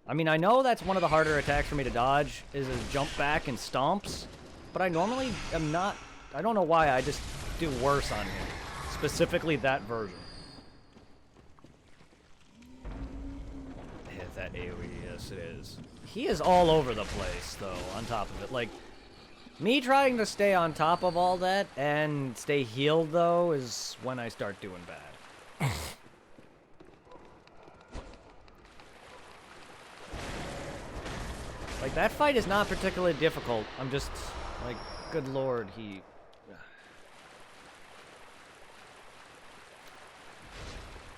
[SPEAKER 1] I mean, I know that's one of the harder attacks for me to dodge, is his jump back and stomps, but I normally am not, I don't know why, I just do worse on him. Specifically that version. Hit that AoE, yes it is. He is all over the place, though, on top of it. Like, me trying to stay on top of all that and stay healed, though, is when I start doing bad. Like, that fight is not particularly difficult. I'm just, like, good lord, he...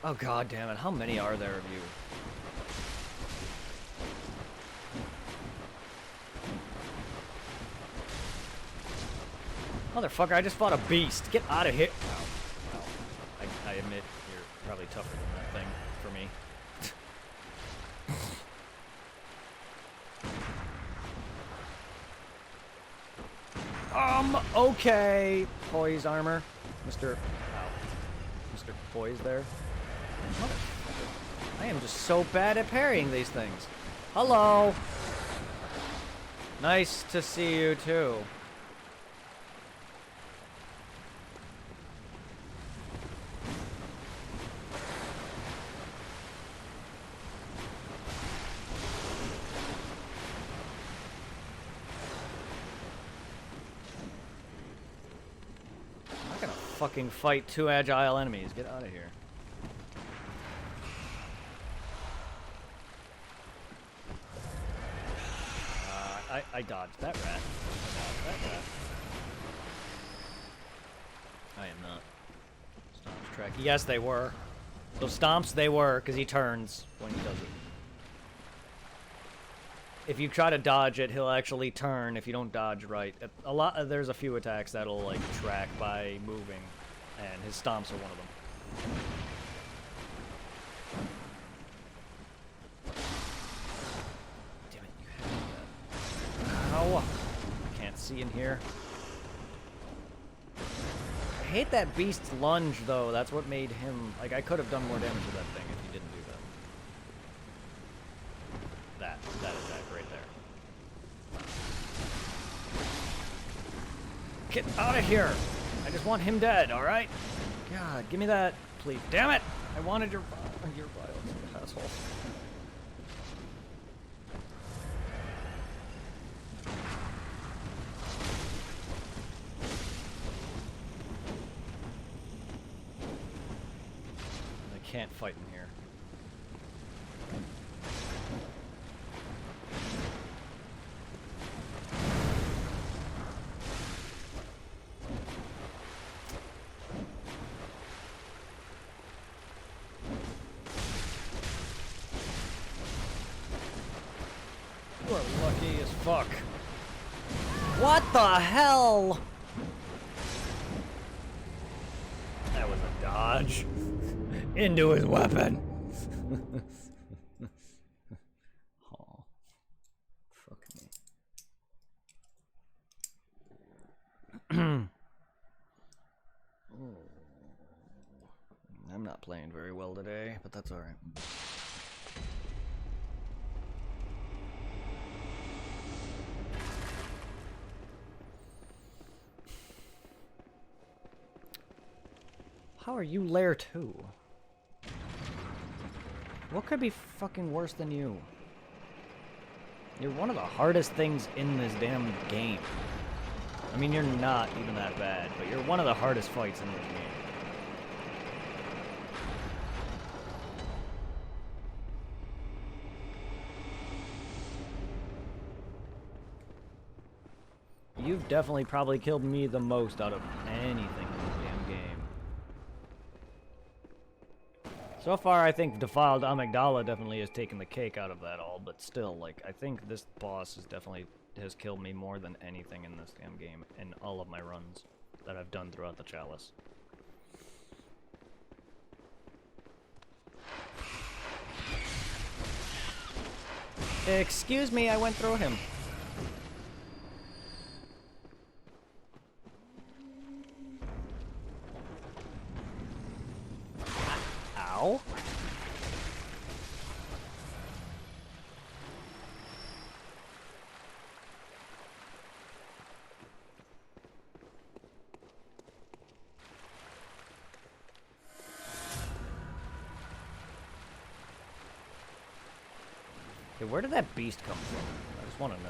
[SPEAKER 1] Oh, god damn it. How many are there of you? Motherfucker, I just fought a beast. Get out of here. Ow. Ow. I admit, you're probably tougher than that thing for me. Okay. Poise armor. Mr. Ow. Mr. Poise there. Motherfucker. I am just so bad at parrying these things. Hello. Nice to see you, too. Fucking fight two agile enemies. Get out of here. I dodged that rat. I am not. Stomps track. Yes, they were. Those stomps, they were, because he turns when he does it. if you try to dodge it, he'll actually turn if you don't dodge right. There's a few attacks that'll like track by moving, and his stomps are one of them. Damn it, you had that. Ow! Can't see in here. I hate that beast's lunge though. That's what made him like I could have done more damage to that thing if he didn't do that. That attack right there. Get out of here! I just want him dead, alright? God, give me that, please. Damn it! I wanted your vials, you asshole. I can't fight in here. You are lucky as fuck. What the hell? That was a dodge. Into his weapon. Oh. Fuck me. I'm not playing very well today, but that's alright. How are you layer 2? What could be fucking worse than you? You're one of the hardest things in this damn game. I mean, you're not even that bad, but you're one of the hardest fights in this game. You've definitely probably killed me the most out of anything in this damn game. So far, I think Defiled Amygdala definitely has taken the cake out of that all, but still, like, I think this boss has killed me more than anything in this damn game, in all of my runs that I've done throughout the Chalice. Excuse me, I went through him. Ow. Okay, where did that beast come from? I just want to know.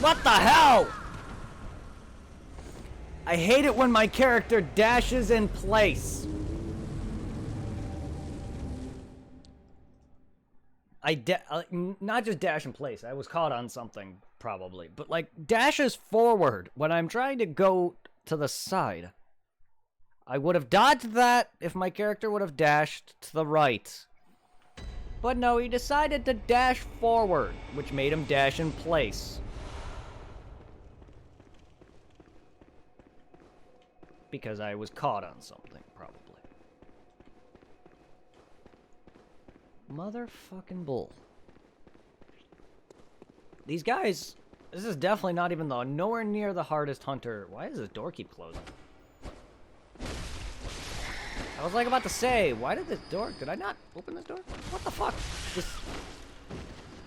[SPEAKER 1] What the hell? I hate it when my character dashes in place. Not just dash in place. I was caught on something, probably. But, like, dashes forward when I'm trying to go to the side. I would have dodged that if my character would have dashed to the right. But no, he decided to dash forward, which made him dash in place. Because I was caught on something, probably. Motherfucking bull. These guys, this is definitely not even nowhere near the hardest hunter. Why does this door keep closing? I was like about to say, why did did I not open this door? What the fuck?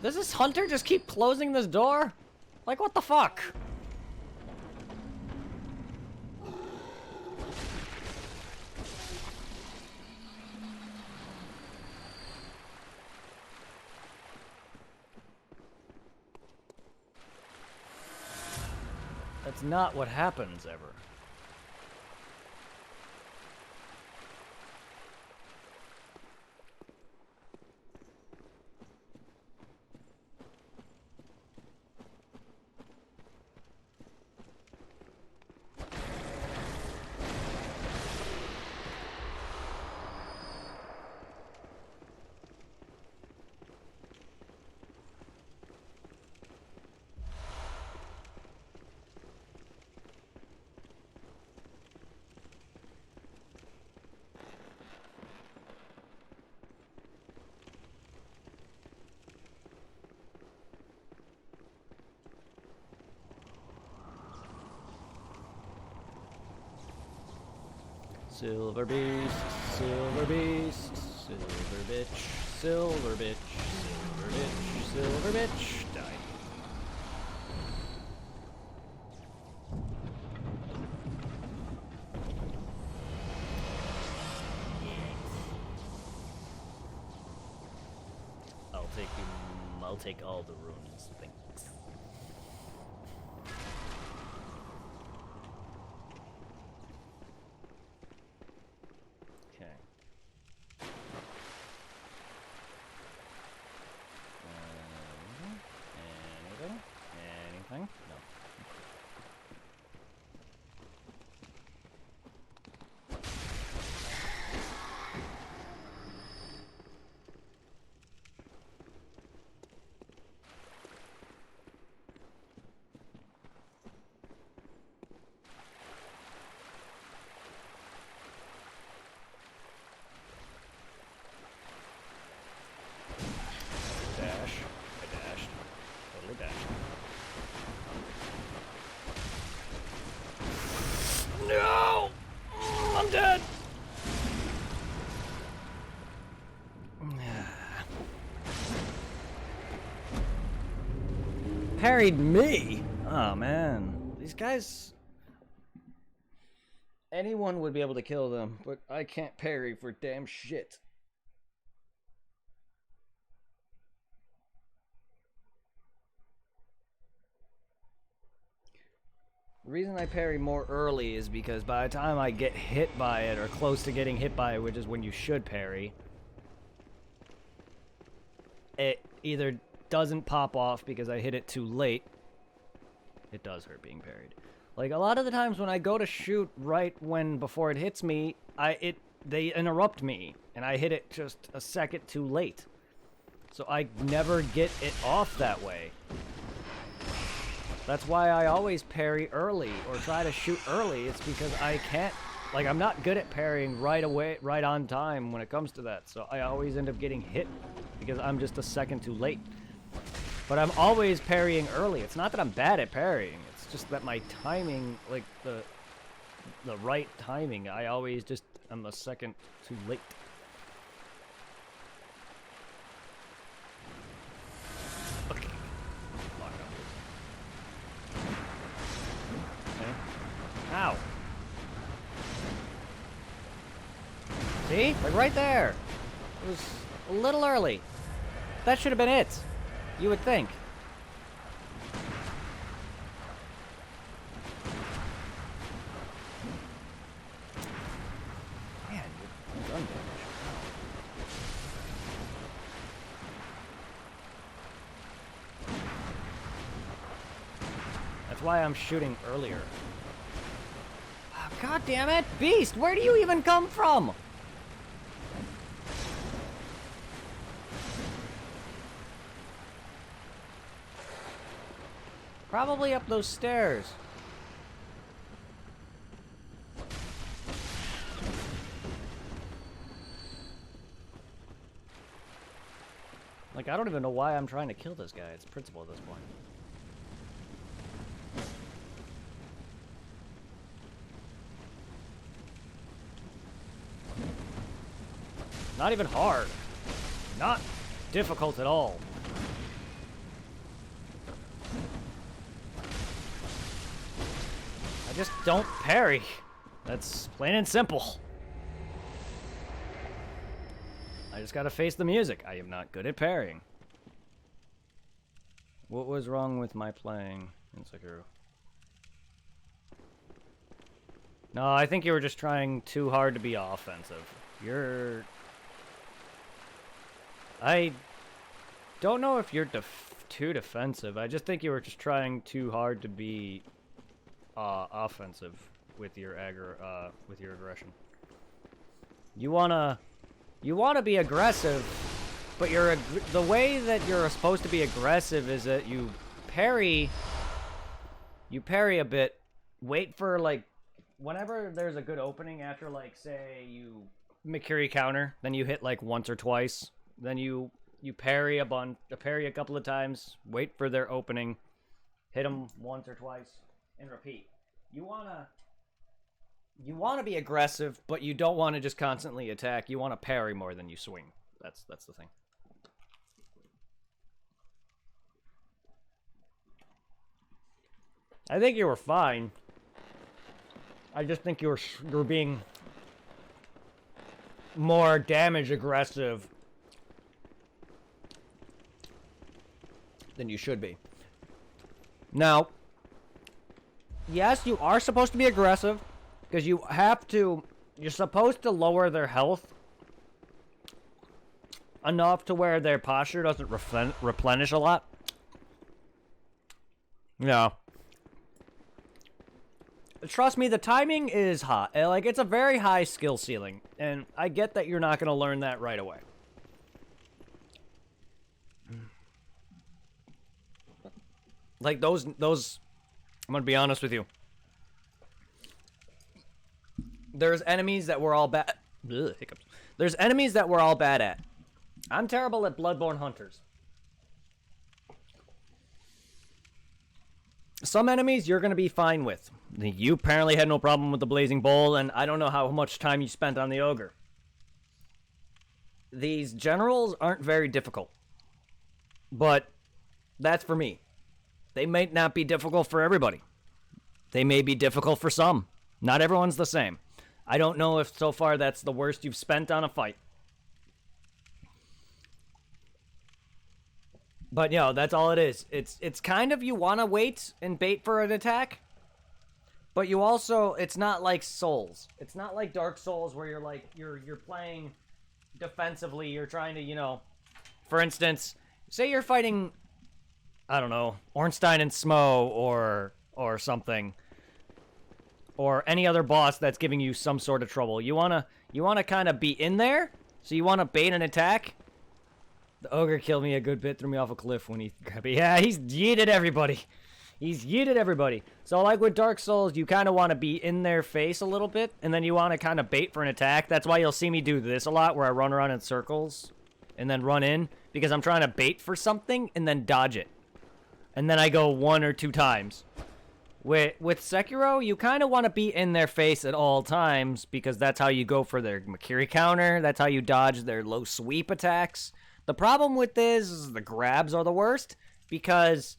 [SPEAKER 1] Does this hunter just keep closing this door? Like, what the fuck? That's not what happens ever. Silver beast, silver beast, silver bitch, silver bitch, silver bitch, silver bitch, die. I'll take all the runes, thanks. Okay. Anything? No. No! I'm dead! Parried me? Oh, man. These guys... Anyone would be able to kill them, but I can't parry for damn shit. The reason I parry more early is because by the time I get hit by it, or close to getting hit by it, which is when you should parry, it either doesn't pop off because I hit it too late. It does hurt being parried. Like, a lot of the times when I go to shoot right before it hits me, they interrupt me, and I hit it just a second too late. So I never get it off that way. That's why I always parry early, or try to shoot early. It's because I can't, like, I'm not good at parrying right away, right on time when it comes to that. So I always end up getting hit because I'm just a second too late. But I'm always parrying early. It's not that I'm bad at parrying. It's just that my timing, like the right timing, I always just, I'm a second too late. Okay. Lock up. Ow. See? Like right there. It was a little early. That should have been it. You would think. Man, you're done damage. That's why I'm shooting earlier. Oh, God damn it! Beast, where do you even come from? Probably up those stairs. Like, I don't even know why I'm trying to kill this guy. It's principle at this point. Not even hard. Not difficult at all. I just don't parry. That's plain and simple. I just gotta face the music. I am not good at parrying. What was wrong with my playing in Sekiro? No, I think you were just trying too hard to be offensive. I don't know if you're too defensive. I just think you were just trying too hard to be offensive with your aggression. You wanna be aggressive, but the way that you're supposed to be aggressive is that you parry a bit, wait for, like, whenever there's a good opening after, like, say you Mikiri counter, then you hit like once or twice, then you parry a couple of times, wait for their opening, hit them once or twice, and repeat. You You want to be aggressive, but you don't want to just constantly attack. You want to parry more than you swing. That's the thing. I think you were fine. I just think you were being more damage aggressive than you should be. Now, yes, you are supposed to be aggressive because you're supposed to lower their health enough to where their posture doesn't replenish a lot. Yeah. Trust me, the timing is hot. Like, it's a very high skill ceiling, and I get that you're not going to learn that right away. Like, those, I'm going to be honest with you. There's enemies that we're all bad... hiccups. There's enemies that we're all bad at. I'm terrible at Bloodborne hunters. Some enemies you're going to be fine with. You apparently had no problem with the Blazing Bowl, and I don't know how much time you spent on the Ogre. These generals aren't very difficult. But that's for me. They may not be difficult for everybody. They may be difficult for some. Not everyone's the same. I don't know if so far that's the worst you've spent on a fight. But, you know, that's all it is. It's kind of you want to wait and bait for an attack. But you also, it's not like Souls. It's not like Dark Souls where you're like, you're playing defensively. You're trying to, you know, for instance, say you're fighting, I don't know, Ornstein and Smo or something. Or any other boss that's giving you some sort of trouble. You wanna kind of be in there. So you want to bait an attack. The Ogre killed me a good bit, threw me off a cliff when he grabbed me. Yeah, he's yeeted everybody. He's yeeted everybody. So like with Dark Souls, you kind of want to be in their face a little bit, and then you want to kind of bait for an attack. That's why you'll see me do this a lot, where I run around in circles and then run in, because I'm trying to bait for something and then dodge it. And then I go 1 or 2 times. With Sekiro, you kind of want to be in their face at all times, because that's how you go for their Makiri counter. That's how you dodge their low sweep attacks. The problem with this is the grabs are the worst, because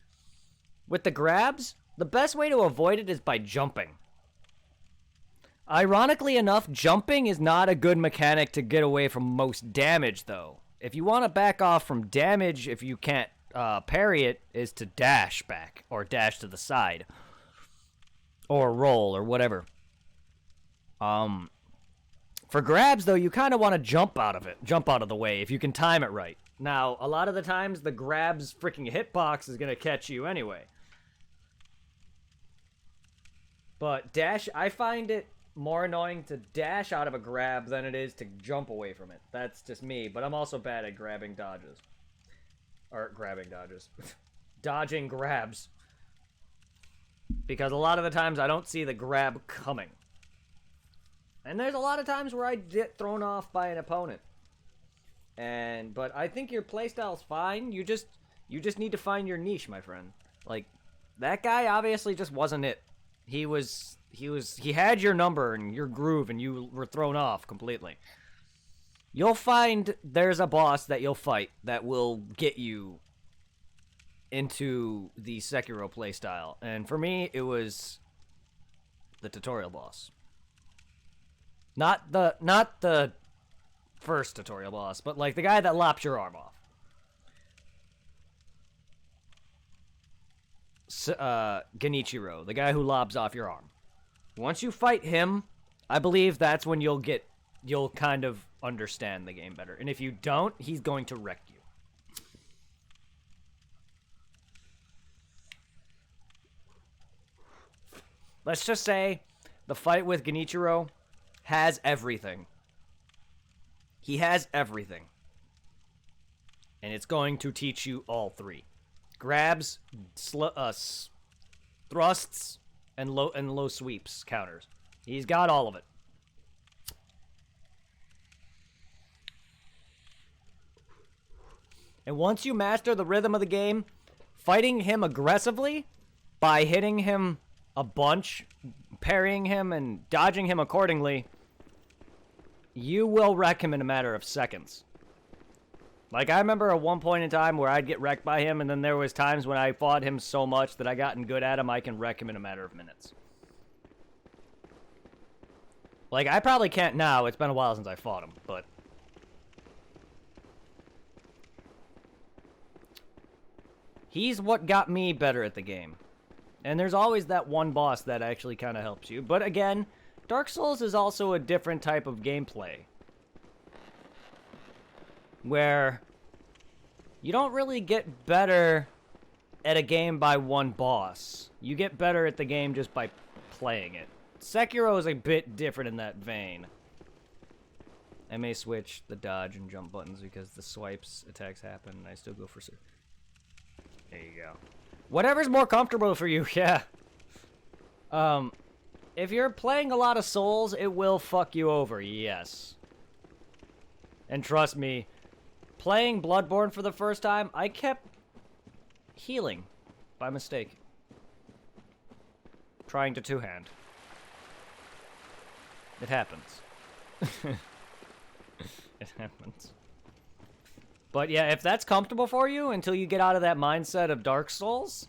[SPEAKER 1] with the grabs, the best way to avoid it is by jumping. Ironically enough, jumping is not a good mechanic to get away from most damage, though. If you want to back off from damage, if you can't parry it, is to dash back, or dash to the side, or roll, or whatever. For grabs, though, you kind of want to jump out of the way, if you can time it right. Now, a lot of the times, the grab's freaking hitbox is going to catch you anyway. But dash, I find it more annoying to dash out of a grab than it is to jump away from it. That's just me, but I'm also bad at grabbing dodges. Or grabbing dodges. Dodging grabs. Because a lot of the times I don't see the grab coming. And there's a lot of times where I get thrown off by an opponent. But I think your playstyle's fine. You just need to find your niche, my friend. Like, that guy obviously just wasn't it. He had your number and your groove, and you were thrown off completely. You'll find there's a boss that you'll fight that will get you into the Sekiro playstyle. And for me, it was the tutorial boss. Not the first tutorial boss, but like the guy that lops your arm off. Genichiro, the guy who lobs off your arm. Once you fight him, I believe that's when you'll kind of understand the game better. And if you don't, he's going to wreck you. Let's just say the fight with Genichiro has everything. He has everything. And it's going to teach you all 3. Grabs, thrusts, and low sweeps counters. He's got all of it. And once you master the rhythm of the game, fighting him aggressively by hitting him a bunch parrying him and dodging him accordingly, you will wreck him in a matter of seconds. Like, I remember at one point in time where I'd get wrecked by him, and then there was times when I fought him so much that I gotten good at him, I can wreck him in a matter of minutes. Like, I probably can't now. It's been a while since I fought him, but... he's what got me better at the game. And there's always that one boss that actually kind of helps you. But again, Dark Souls is also a different type of gameplay. Where you don't really get better at a game by one boss. You get better at the game just by playing it. Sekiro is a bit different in that vein. I may switch the dodge and jump buttons because the swipes attacks happen and I still go for... There you go. Whatever's more comfortable for you, yeah. If you're playing a lot of Souls, it will fuck you over, yes. And trust me, playing Bloodborne for the first time, I kept healing by mistake. Trying to two-hand. It happens. It happens. But yeah, if that's comfortable for you until you get out of that mindset of Dark Souls,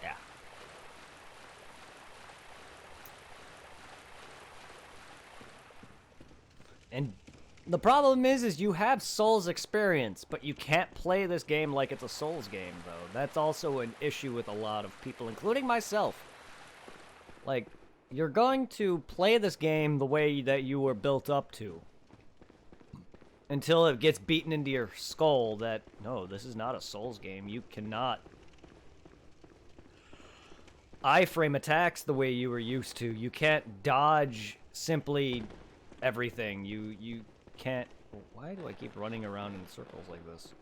[SPEAKER 1] yeah. And the problem is you have Souls experience, but you can't play this game like it's a Souls game, though. That's also an issue with a lot of people, including myself. Like, you're going to play this game the way that you were built up to. Until it gets beaten into your skull that, no, this is not a Souls game. You cannot iframe attacks the way you were used to. You can't dodge simply everything. You can't... Why do I keep running around in circles like this?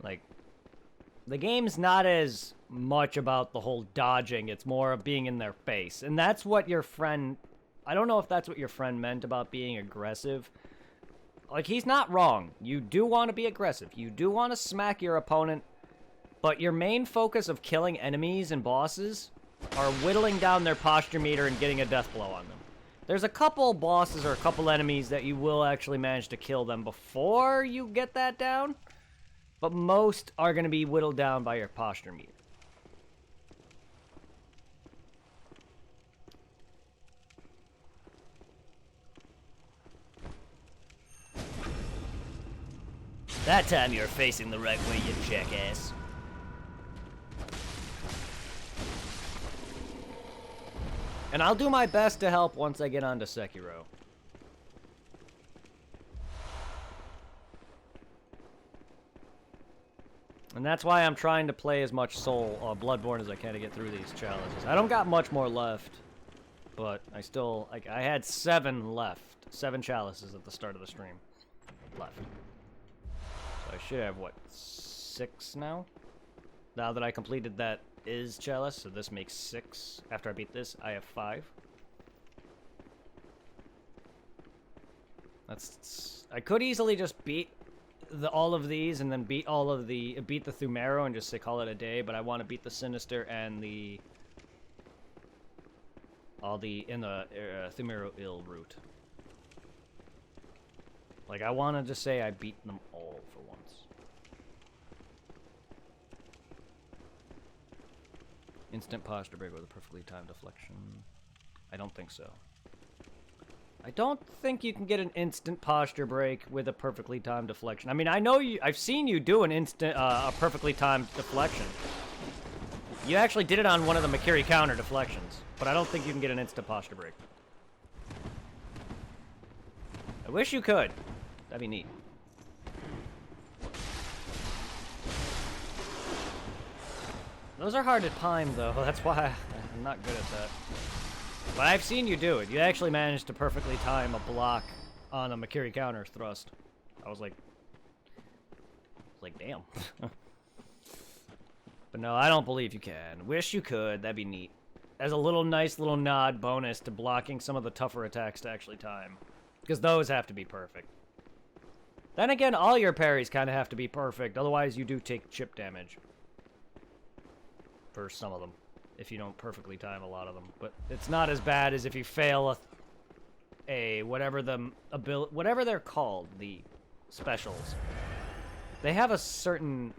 [SPEAKER 1] Like, the game's not as much about the whole dodging, it's more of being in their face. And that's what your friend... I don't know if that's what your friend meant about being aggressive. Like, he's not wrong. You do want to be aggressive. You do want to smack your opponent. But your main focus of killing enemies and bosses are whittling down their posture meter and getting a death blow on them. There's a couple bosses or a couple enemies that you will actually manage to kill them before you get that down. But most are going to be whittled down by your posture meter. That time you're facing the right way, you jackass. And I'll do my best to help once I get onto Sekiro. And that's why I'm trying to play as much Bloodborne as I can to get through these challenges. I don't got much more left, but I still, like, I had 7 left. 7 chalices at the start of the stream left. So I should have, what, 6 now? Now that I completed that chalice, so this makes 6. After I beat this, I have 5. I could easily just beat all of these and then beat the Thumero and just say call it a day, but I want to beat the Sinister and the Thumero Ill route. Like, I want to just say I beat them all for once. Instant posture break with a perfectly timed deflection. I don't think so. I don't think you can get an instant posture break with a perfectly timed deflection. I mean, I've seen you do a perfectly timed deflection. You actually did it on one of the Makiri counter deflections, but I don't think you can get an instant posture break. I wish you could. That'd be neat. Those are hard to time, though. That's why I'm not good at that. But I've seen you do it. You actually managed to perfectly time a block on a Makiri counter thrust. I was like, Damn. But no, I don't believe you can. Wish you could. That'd be neat. As a nice little nod bonus to blocking some of the tougher attacks to actually time. Because those have to be perfect. Then again, all your parries kind of have to be perfect. Otherwise, you do take chip damage. For some of them. If you don't perfectly time a lot of them. But it's not as bad as if you fail whatever they're called, the specials. They have a certain...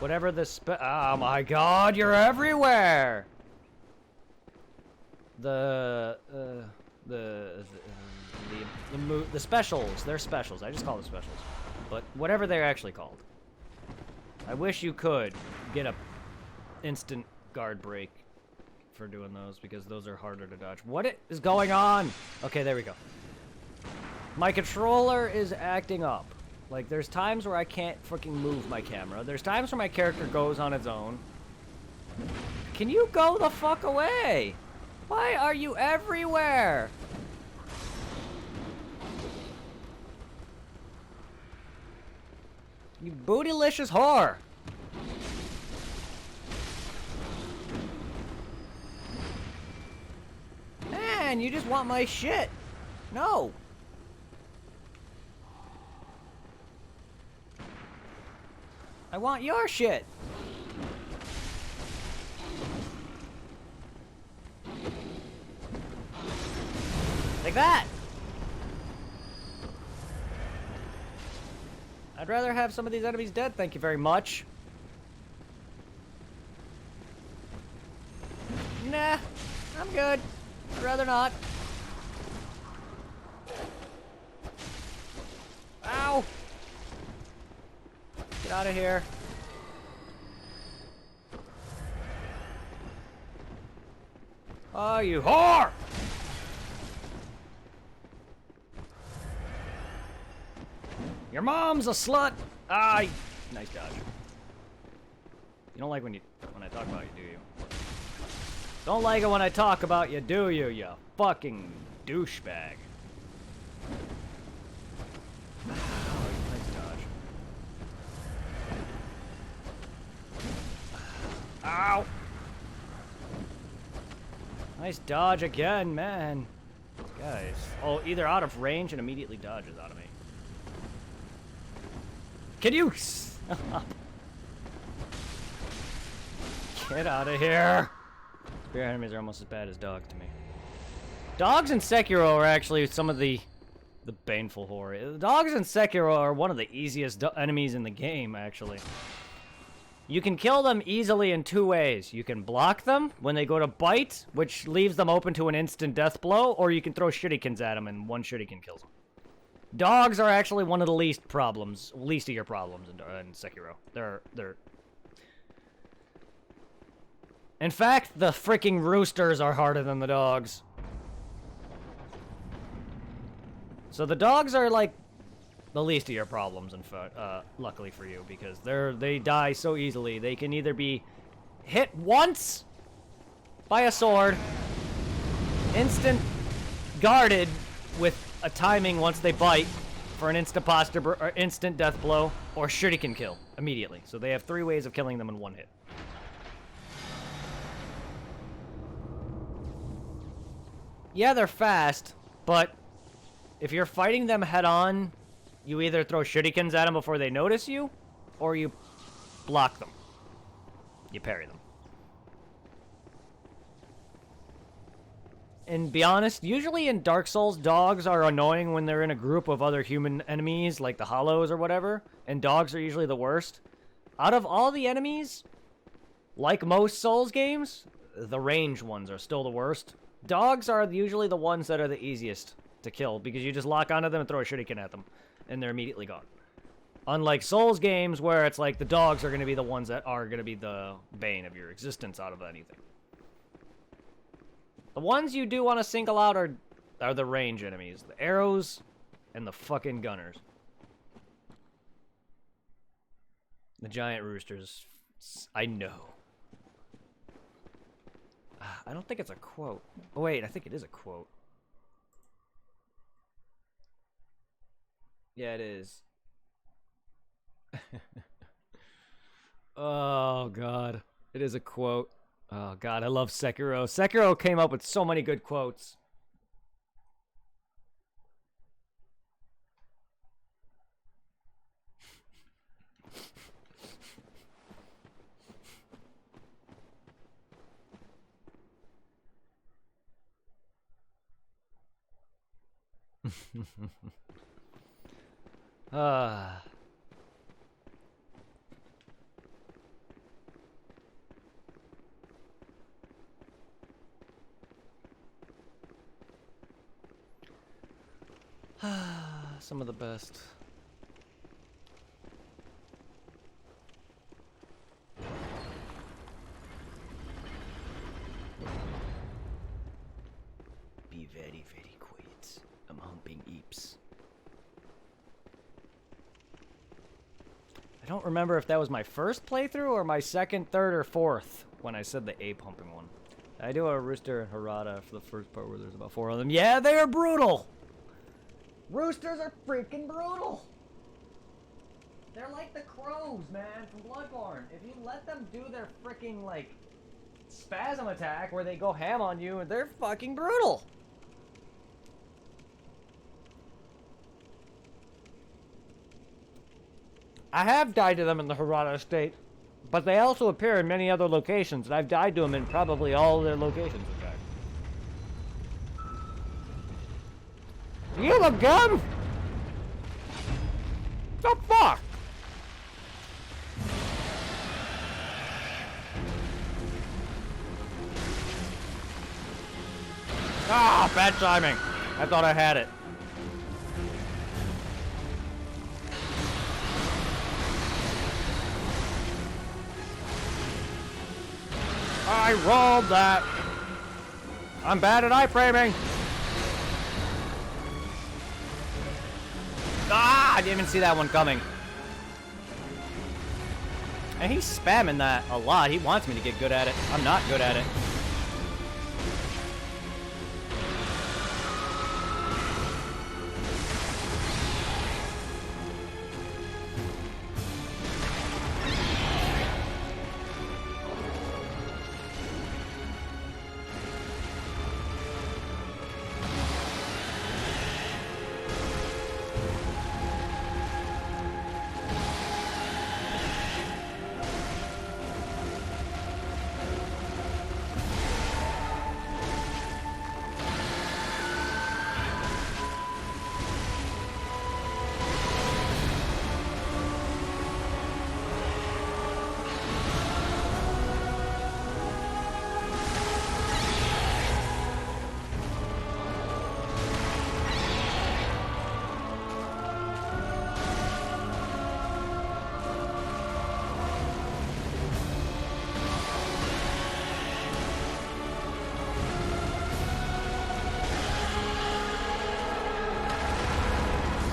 [SPEAKER 1] Whatever the oh my god, you're everywhere! The specials. They're specials. I just call them specials. But whatever they're actually called. I wish you could get a instant guard break for doing those, because those are harder to dodge. What is going on? Okay, there we go. My controller is acting up. Like, there's times where I can't freaking move my camera. There's times where my character goes on its own. Can you go the fuck away? Why are you everywhere? You bootylicious whore. Man, you just want my shit. No. I want your shit. Like that. I'd rather have some of these enemies dead, thank you very much. Nah, I'm good. I'd rather not. Ow! Get out of here. Oh, you whore! Your mom's a slut! Ah, nice dodge. You don't like when I talk about you, do you? Don't like it when I talk about you, do you, you fucking douchebag. Nice dodge. Ow! Nice dodge again, man. Guys. Oh, either out of range and immediately dodges out of me. Can you stop? Get out of here. Spear enemies are almost as bad as dogs to me. Dogs in Sekiro are actually some of the baneful horror. Dogs in Sekiro are one of the easiest enemies in the game, actually. You can kill them easily in two ways. You can block them when they go to bite, which leaves them open to an instant death blow, or you can throw shurikens at them and one shuriken kills them. Dogs are actually one of the least of your problems in Sekiro. They're... In fact, the freaking roosters are harder than the dogs. So the dogs are like the least of your problems, luckily for you, because they die so easily. They can either be hit once by a sword, instant guarded with a timing once they bite for an instant death blow, or shuriken kill immediately. So they have 3 ways of killing them in one hit. Yeah, they're fast, but if you're fighting them head on, you either throw shurikens at them before they notice you, or you block them. You parry them. And be honest, usually in Dark Souls, dogs are annoying when they're in a group of other human enemies, like the Hollows or whatever, and dogs are usually the worst. Out of all the enemies, like most Souls games, the ranged ones are still the worst. Dogs are usually the ones that are the easiest to kill, because you just lock onto them and throw a shuriken at them, and they're immediately gone. Unlike Souls games, where it's like the dogs are going to be the ones that are going to be the bane of your existence out of anything. The ones you do want to single out are the range enemies. The arrows and the fucking gunners. The giant roosters. I know. I don't think it's a quote. Oh, wait, I think it is a quote. Yeah, it is. Oh, God. It is a quote. Oh, God, I love Sekiro. Sekiro came up with so many good quotes. Ah. Some of the best. Be very, very quiet. I'm humping Eeps. I don't remember if that was my first playthrough or my second, third, or fourth when I said the ape humping one. I do a Rooster and Harada for the first part where there's about 4 of them. Yeah, they are brutal! Roosters are freaking brutal! They're like the crows, man, from Bloodborne. If you let them do their freaking, like, spasm attack where they go ham on you, they're fucking brutal! I have died to them in the Harada estate, but they also appear in many other locations, and I've died to them in probably all their locations, in fact. You again? The fuck? Ah, bad timing. I thought I had it. I rolled that. I'm bad at iframing. Ah, I didn't even see that one coming. And he's spamming that a lot. He wants me to get good at it. I'm not good at it.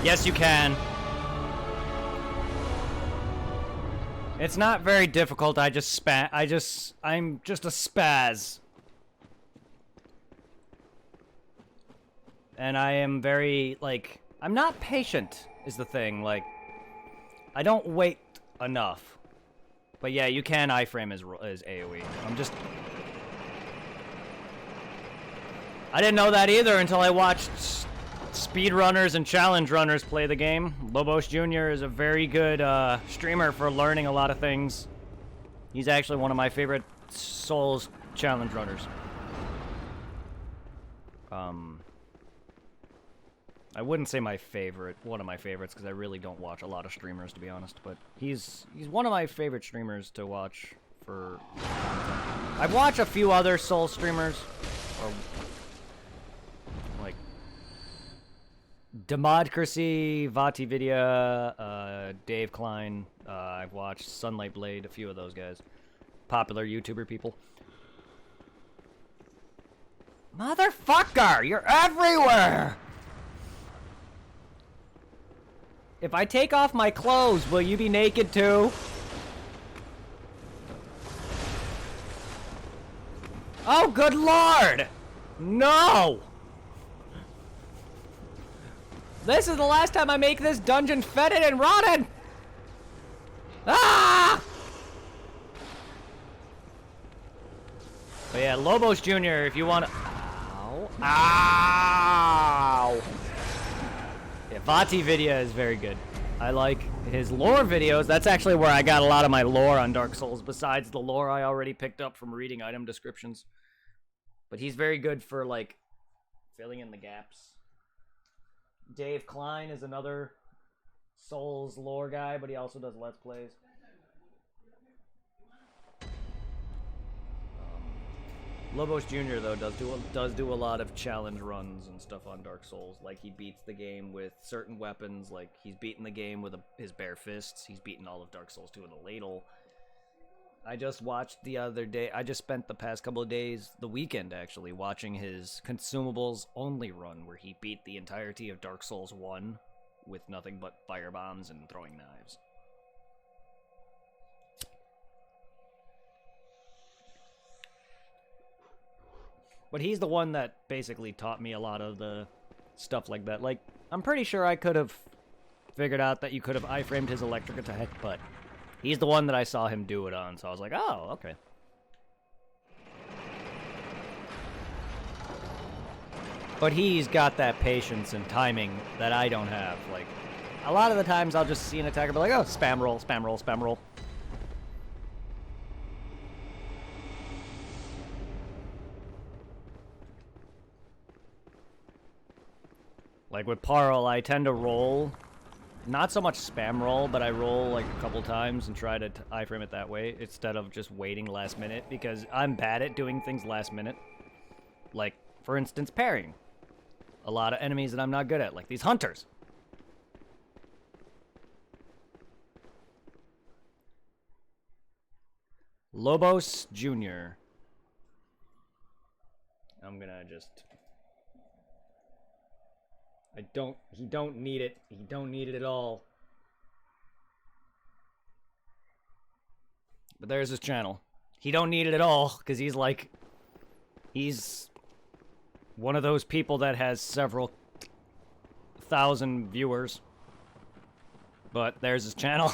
[SPEAKER 1] Yes, you can. It's not very difficult. I'm just a spaz. And I am very, like, I'm not patient, is the thing. Like, I don't wait enough. But yeah, you can iframe as AoE. I didn't know that either until I watched speedrunners and challenge runners play the game. Lobos Jr. is a very good streamer for learning a lot of things. He's actually one of my favorite Souls challenge runners. I wouldn't say my favorite, one of my favorites, because I really don't watch a lot of streamers, to be honest, but he's one of my favorite streamers to watch for content. I've watched a few other Souls streamers, or like Democracy, Vatividya, Dave Klein. I've watched Sunlight Blade, a few of those guys. Popular YouTuber people. Motherfucker! You're everywhere! If I take off my clothes, will you be naked too? Oh, good lord! No! This is the last time I make this dungeon fetid and rotted! Ah! But yeah, Lobos Jr., if you want to... Ow. Ow! Yeah, Vati Vidya is very good. I like his lore videos. That's actually where I got a lot of my lore on Dark Souls, besides the lore I already picked up from reading item descriptions. But he's very good for, like, filling in the gaps. Dave Klein is another Souls lore guy, but he also does Let's Plays. Lobos Jr. though does do a lot of challenge runs and stuff on Dark Souls. Like he beats the game with certain weapons. Like he's beaten the game with his bare fists. He's beaten all of Dark Souls 2 with a ladle. I just watched the other day. I just spent the past couple of days, the weekend actually, watching his consumables only run, where he beat the entirety of Dark Souls 1 with nothing but fire bombs and throwing knives. But he's the one that basically taught me a lot of the stuff like that. Like, I'm pretty sure I could have figured out that you could have iframed his electric attack, but he's the one that I saw him do it on, so I was like, oh, okay. But he's got that patience and timing that I don't have. Like, a lot of the times I'll just see an attacker be like, oh, spam roll, spam roll, spam roll. Like with Parl, I tend to roll, not so much spam roll, but I roll like a couple times and try to iframe it that way instead of just waiting last minute, because I'm bad at doing things last minute. Like, for instance, parrying. A lot of enemies that I'm not good at, like these hunters. Lobos Jr. I'm gonna just... he don't need it. He don't need it at all. But there's his channel. He don't need it at all, because he's like... He's one of those people that has several thousand viewers. But there's his channel.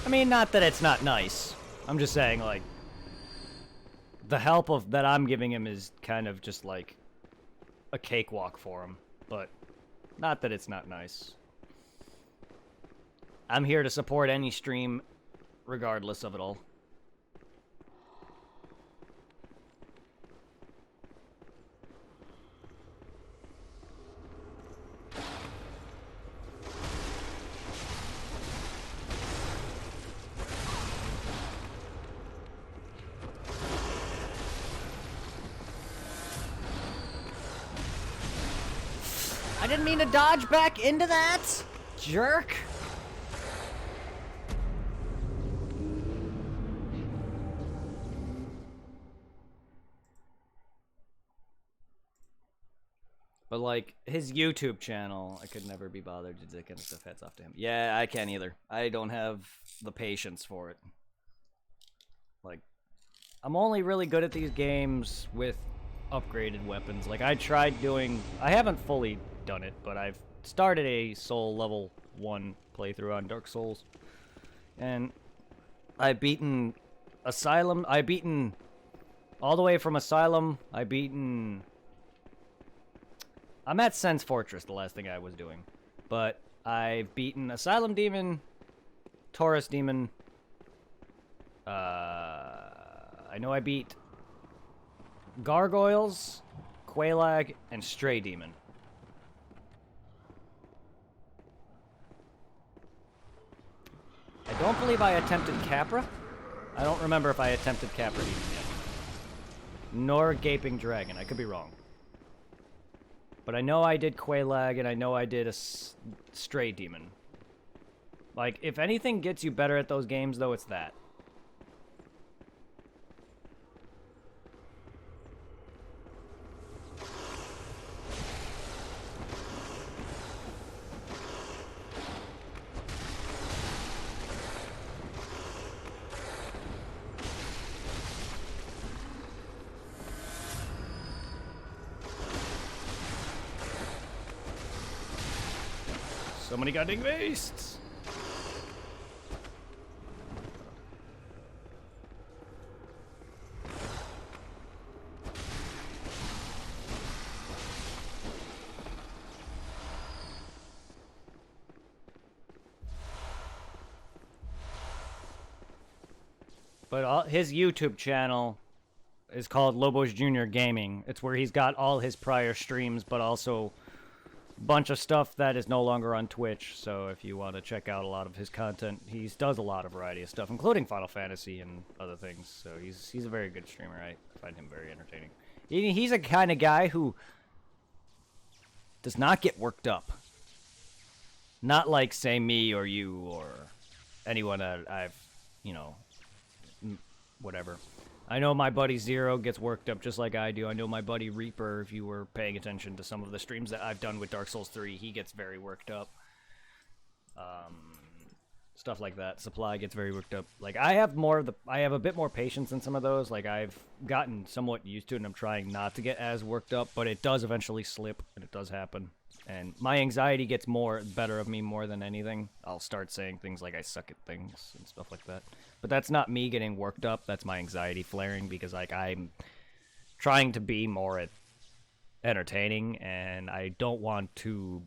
[SPEAKER 1] I mean, not that it's not nice. I'm just saying, like... The help that I'm giving him is kind of just like a cakewalk for him, but not that it's not nice. I'm here to support any stream regardless of it all. I didn't mean to dodge back into that, jerk. But like his YouTube channel, I could never be bothered to take any stuff heads off to him. Yeah, I can't either. I don't have the patience for it. Like, I'm only really good at these games with upgraded weapons. Like, I tried doing... I haven't fully done it, but I've started a Soul level 1 playthrough on Dark Souls. And I've beaten Asylum. I've beaten all the way from Asylum. I've beaten... I'm at Sense Fortress, the last thing I was doing. But I've beaten Asylum Demon, Taurus Demon. I know I beat Gargoyles, Quelaag, and Stray Demon. I don't believe I attempted Capra. I don't remember if I attempted Capra Demon yet. Nor Gaping Dragon. I could be wrong. But I know I did Quelaag, and I know I did a Stray Demon. Like, if anything gets you better at those games, though, it's that. So many goddamn wastes. But his YouTube channel is called Lobos Jr. Gaming. It's where he's got all his prior streams, but also a bunch of stuff that is no longer on Twitch. So if you want to check out a lot of his content, he does a lot of variety of stuff, including Final Fantasy and other things. So he's a very good streamer. I find him very entertaining. He's a kind of guy who does not get worked up. Not like, say, me or you or anyone that I've, you know, whatever. I know my buddy Zero gets worked up just like I do. I know my buddy Reaper, if you were paying attention to some of the streams that I've done with Dark Souls 3, he gets very worked up. Stuff like that. Supply gets very worked up. Like, I have a bit more patience than some of those. Like, I've gotten somewhat used to it, and I'm trying not to get as worked up, but it does eventually slip, and it does happen. And my anxiety gets better of me more than anything. I'll start saying things like I suck at things and stuff like that. But that's not me getting worked up. That's my anxiety flaring because, like, I'm trying to be more entertaining, and I don't want to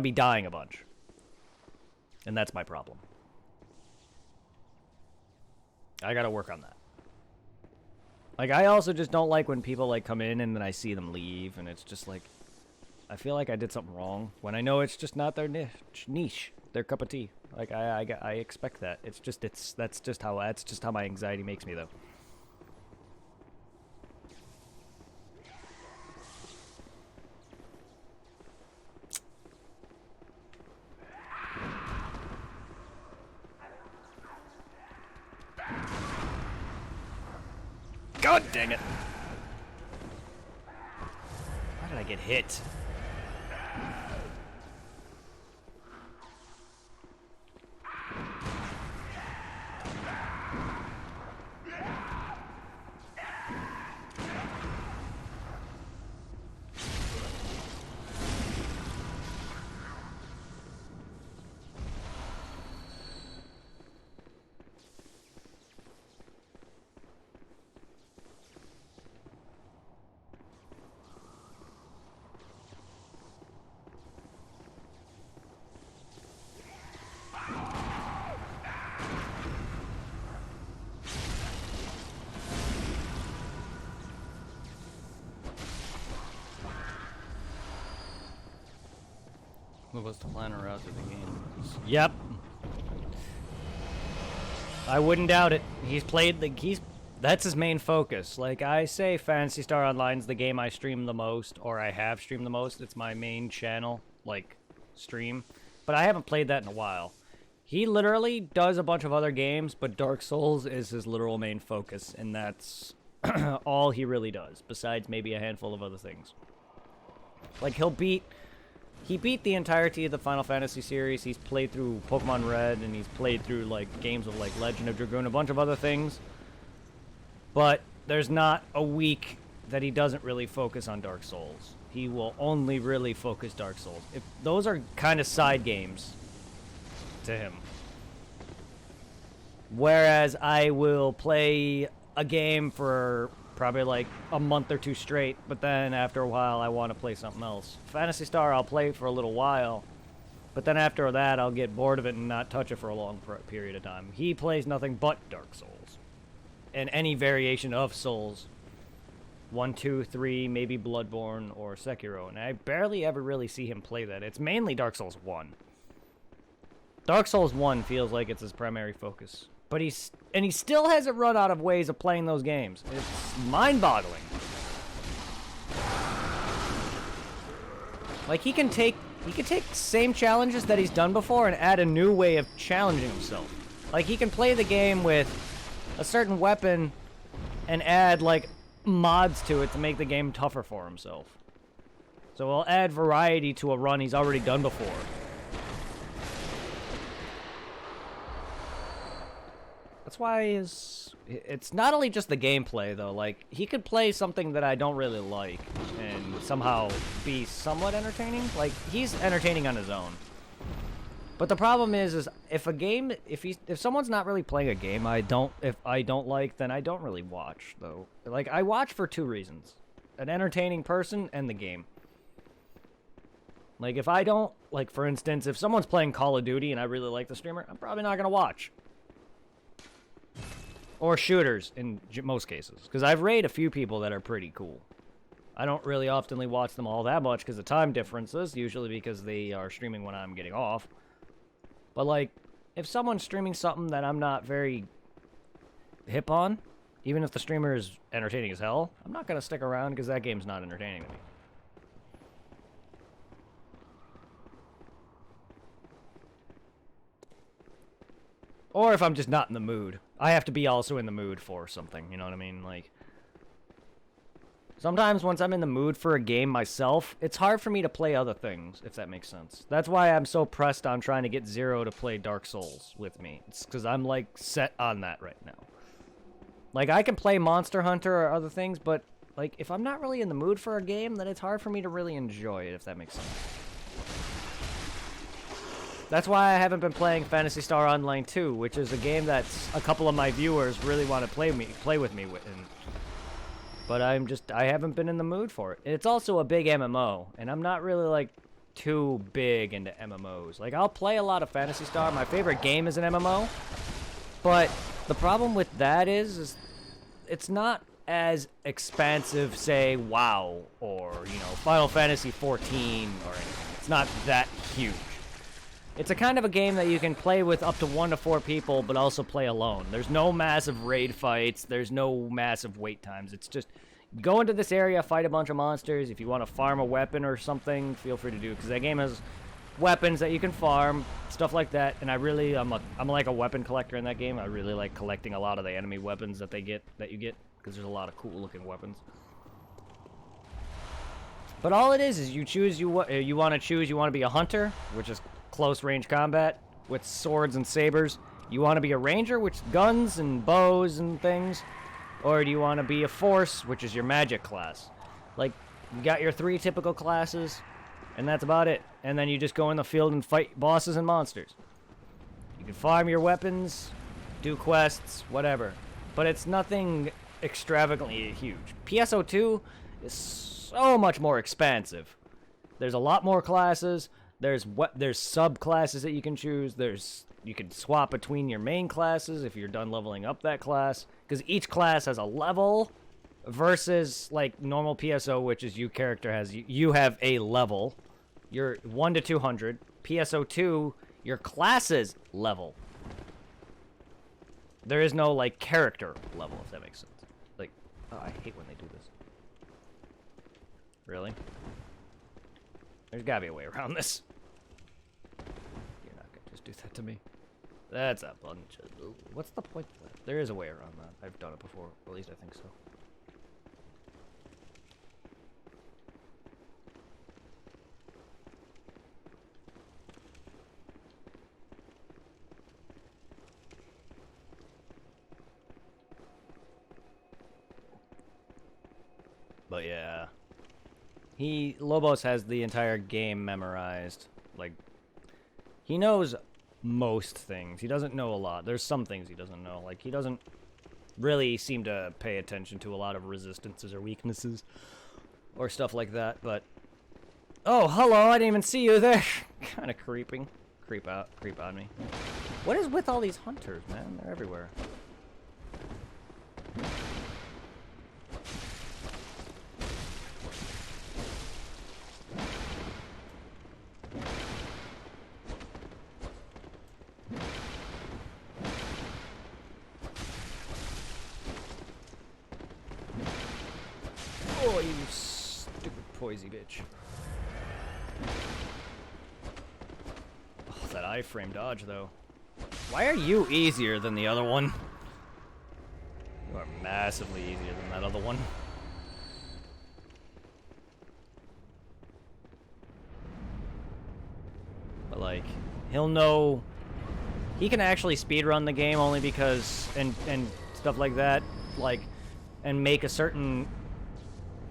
[SPEAKER 1] be dying a bunch. And that's my problem. I gotta work on that. Like, I also just don't like when people, like, come in and then I see them leave, and it's just like, I feel like I did something wrong when I know it's just not their niche, their cup of tea. Like, I expect that. That's just how my anxiety makes me, though. God dang it! Why did I get hit? What was the plan route to the game? Yep. I wouldn't doubt it. That's his main focus. Like I say, Phantasy Star Online's the game I stream the most, or I have streamed the most. It's my main channel, like, stream. But I haven't played that in a while. He literally does a bunch of other games, but Dark Souls is his literal main focus, and that's all he really does, besides maybe a handful of other things. Like, he beat the entirety of the Final Fantasy series. He's played through Pokemon Red, and he's played through, like, games of, like, Legend of Dragoon, a bunch of other things. But there's not a week that he doesn't really focus on Dark Souls. He will only really focus Dark Souls. If those are kind of side games to him. Whereas I will play a game for probably like a month or two straight, but then after a while I want to play something else. Phantasy Star I'll play for a little while, but then after that I'll get bored of it and not touch it for a long period of time. He plays nothing but Dark Souls. And any variation of Souls. 1, 2, 3, maybe Bloodborne or Sekiro, and I barely ever really see him play that. It's mainly Dark Souls 1. Dark Souls 1 feels like it's his primary focus. But he still hasn't run out of ways of playing those games. It's mind-boggling. Like, he can take same challenges that he's done before and add a new way of challenging himself. Like, he can play the game with a certain weapon and add, like, mods to it to make the game tougher for himself. So he'll add variety to a run he's already done before. That's why it's not only just the gameplay, though. Like, he could play something that I don't really like and somehow be somewhat entertaining. Like, he's entertaining on his own. But the problem is if a game, if someone's not really playing a game if I don't like, then I don't really watch, though. Like, I watch for two reasons. An entertaining person and the game. Like, if I don't, like, for instance, if someone's playing Call of Duty and I really like the streamer, I'm probably not going to watch. Or shooters, in most cases. Because I've raided a few people that are pretty cool. I don't really oftenly watch them all that much because of time differences, usually because they are streaming when I'm getting off. But, like, if someone's streaming something that I'm not very hip on, even if the streamer is entertaining as hell, I'm not going to stick around because that game's not entertaining to me. Or if I'm just not in the mood. I have to be also in the mood for something, you know what I mean? Like, sometimes once I'm in the mood for a game myself, it's hard for me to play other things, if that makes sense. That's why I'm so pressed on trying to get Zero to play Dark Souls with me. It's because I'm, like, set on that right now. Like, I can play Monster Hunter or other things, but, like, if I'm not really in the mood for a game, then it's hard for me to really enjoy it, if that makes sense. That's why I haven't been playing Phantasy Star Online 2, which is a game that a couple of my viewers really want to play with me with. But I haven't been in the mood for it. It's also a big MMO, and I'm not really, like, too big into MMOs. Like, I'll play a lot of Phantasy Star. My favorite game is an MMO. But the problem with that is it's not as expansive, say, WoW or, you know, Final Fantasy 14 or anything. It's not that huge. It's a kind of a game that you can play with up to 1 to 4 people, but also play alone. There's no massive raid fights. There's no massive wait times. It's just go into this area, fight a bunch of monsters. If you want to farm a weapon or something, feel free to do, because that game has weapons that you can farm, stuff like that. And I'm like a weapon collector in that game. I really like collecting a lot of the enemy weapons that you get, because there's a lot of cool looking weapons. But all it is you choose you want to be a hunter, which is close range combat with swords and sabers. You want to be a ranger, which is guns and bows and things, or do you want to be a force, which is your magic class? Like, you got your 3 typical classes, and that's about it. And then you just go in the field and fight bosses and monsters. You can farm your weapons, do quests, whatever, but it's nothing extravagantly huge. PSO2 is so much more expansive. There's a lot more classes. There's subclasses that you can choose. You can swap between your main classes if you're done leveling up that class, because each class has a level versus like normal PSO, which is you have a level. You're 1 to 200. PSO2, your class's level. There is no like character level, if that makes sense. Like, oh, I hate when they do this. Really? There's gotta be a way around this. You're not gonna just do that to me. That's a bunch of... What's the point of that? There is a way around that. I've done it before. At least I think so. But yeah. Lobos has the entire game memorized. Like, he knows most things. He doesn't know a lot. There's some things he doesn't know. Like, he doesn't really seem to pay attention to a lot of resistances or weaknesses or stuff like that, but... Oh, hello, I didn't even see you there. Kind of creeping. Creep on me. What is with all these hunters, man? They're everywhere. Oh, you stupid poisy bitch. Oh, that iframe dodge, though. Why are you easier than the other one? You are massively easier than that other one. But, like, he'll know... He can actually speedrun the game only because... And stuff like that. Like, and make a certain...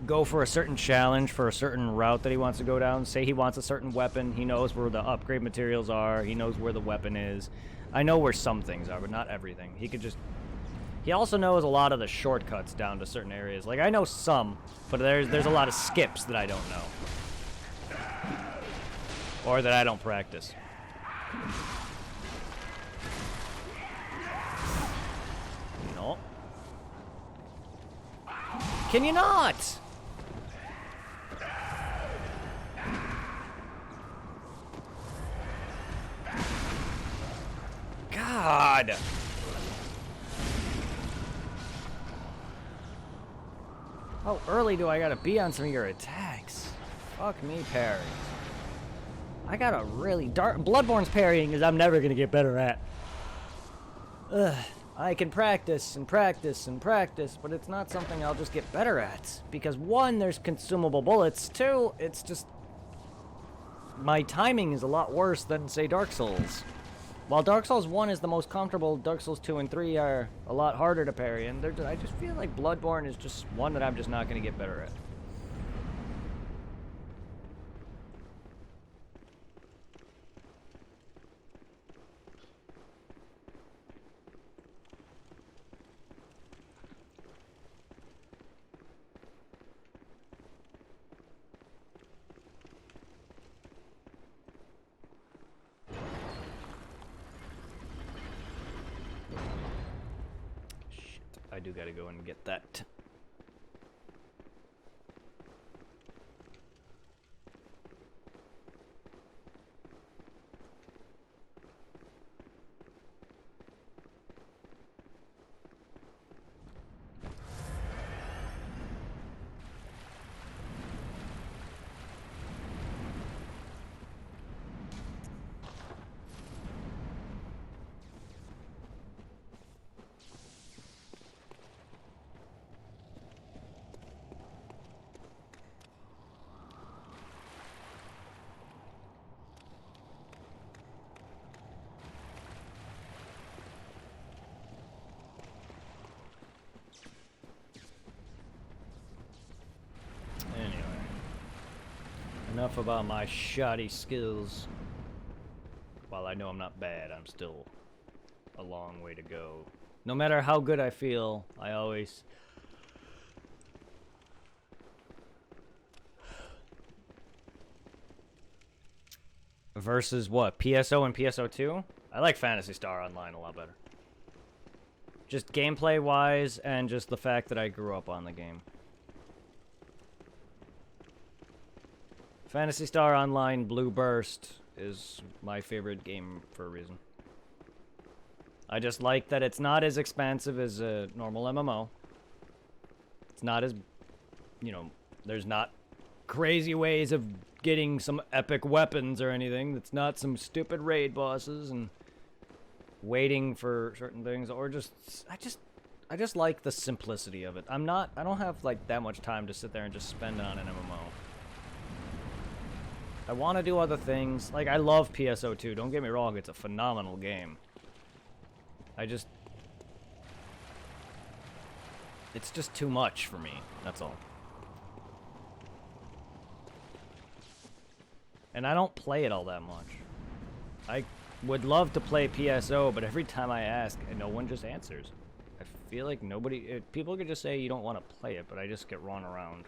[SPEAKER 1] go for a certain challenge for a certain route that he wants to go down. Say he wants a certain weapon, he knows where the upgrade materials are, he knows where the weapon is. I know where some things are, but not everything. He could just... He also knows a lot of the shortcuts down to certain areas. Like, I know some, but there's a lot of skips that I don't know. Or that I don't practice. No. Can you not? God. How early do I gotta be on some of your attacks? Fuck me, parry. I gotta really... Bloodborne's parrying is I'm never gonna get better at. Ugh. I can practice and practice and practice, but it's not something I'll just get better at. Because one, there's consumable bullets. Two, it's just... My timing is a lot worse than, say, Dark Souls. While Dark Souls 1 is the most comfortable, Dark Souls 2 and 3 are a lot harder to parry, and I just feel like Bloodborne is just one that I'm just not going to get better at. I do gotta go and get that. Enough about my shoddy skills. While I know I'm not bad, I'm still a long way to go. No matter how good I feel, I always... Versus what? PSO and PSO2? I like Phantasy Star Online a lot better. Just gameplay-wise, and just the fact that I grew up on the game. Phantasy Star Online Blue Burst is my favorite game for a reason. I just like that it's not as expansive as a normal MMO. It's not as, you know, there's not crazy ways of getting some epic weapons or anything. It's not some stupid raid bosses and waiting for certain things, or just I just like the simplicity of it. I don't have like that much time to sit there and just spend it on an MMO. I want to do other things. Like, I love PSO2. Don't get me wrong. It's a phenomenal game. It's just too much for me. That's all. And I don't play it all that much. I would love to play PSO, but every time I ask, no one just answers. I feel like people could just say you don't want to play it, but I just get run around.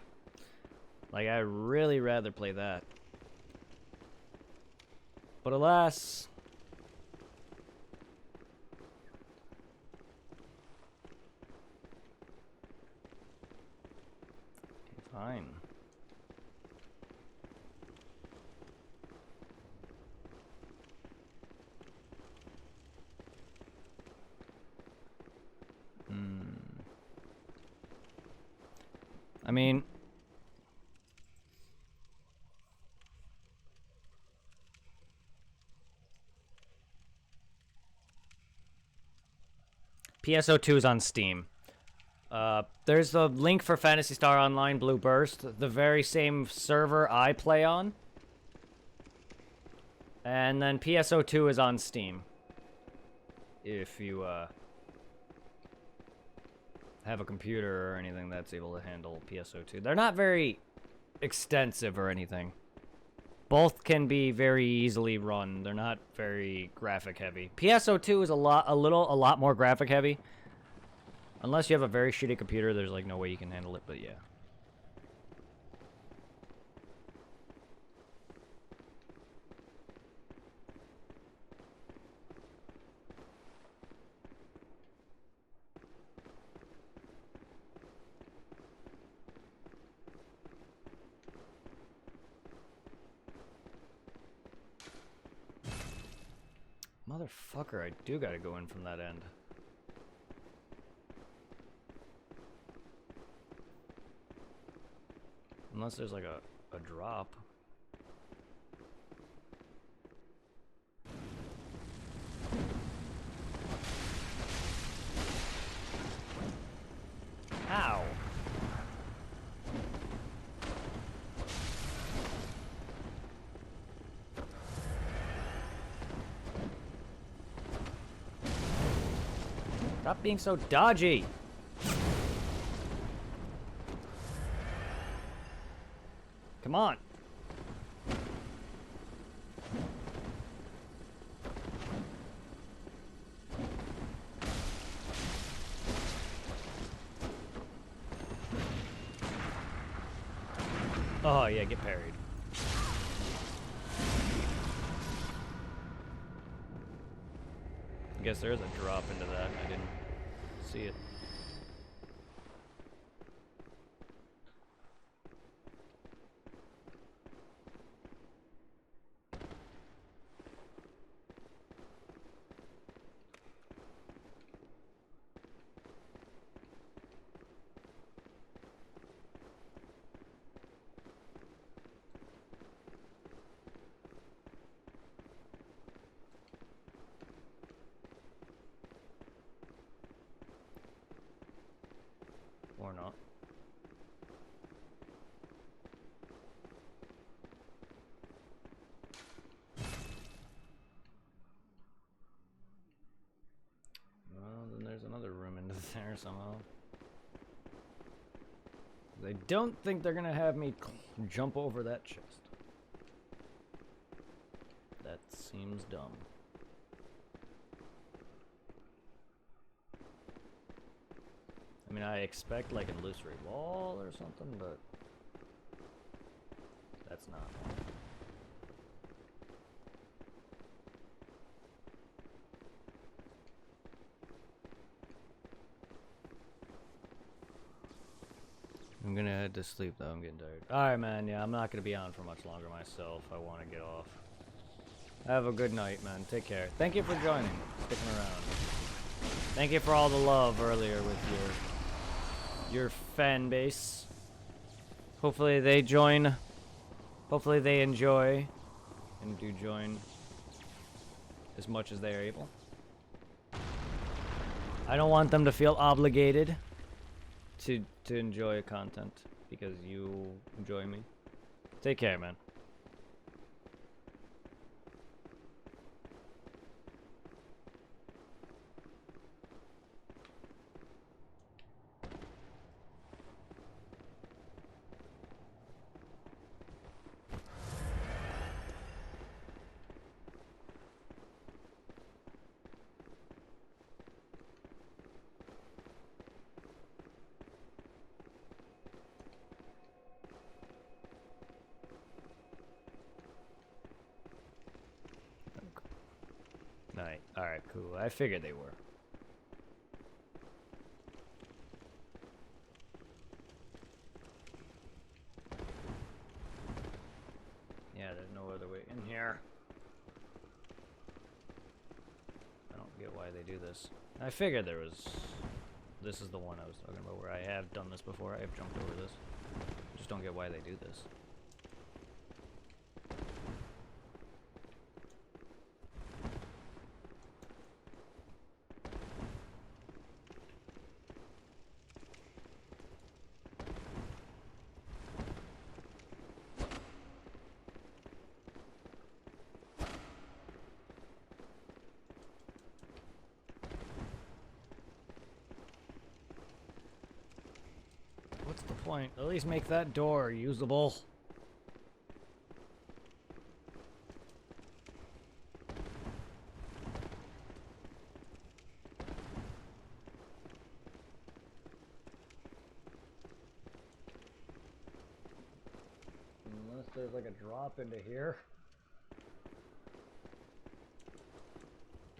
[SPEAKER 1] Like, I'd really rather play that. But alas, fine. I mean, PSO2 is on Steam. There's the link for Phantasy Star Online Blue Burst, the very same server I play on. And then PSO2 is on Steam. If you, have a computer or anything that's able to handle PSO2. They're not very extensive or anything. Both can be very easily run. They're not very graphic heavy. PSO2 is a lot more graphic heavy. Unless you have a very shitty computer, there's like no way you can handle it, but yeah. Motherfucker, I do gotta go in from that end. Unless there's like a drop. Ow! Stop being so dodgy! Come on! Oh yeah, get parried. I guess there is a drop into that. I didn't see it. Or not. Well, then there's another room into there somehow. I don't think they're gonna have me jump over that chest. That seems dumb. I mean, I expect like an illusory wall or something, but that's not. I'm gonna head to sleep though, I'm getting tired. Alright man, yeah, I'm not gonna be on for much longer myself. I wanna get off. Have a good night, man. Take care. Thank you for joining, sticking around. Thank you for all the love earlier with your fan base. Hopefully they join. Hopefully they enjoy and do join as much as they are able. I don't want them to feel obligated to enjoy content because you enjoy me. Take care, man. Night. Alright, cool. I figured they were. Yeah, there's no other way in here. I don't get why they do this. I figured there was... This is the one I was talking about where I have done this before. I have jumped over this. I just don't get why they do this. point. At least make that door usable. Unless there's like a drop into here.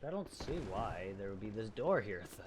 [SPEAKER 1] I don't see why there would be this door here then.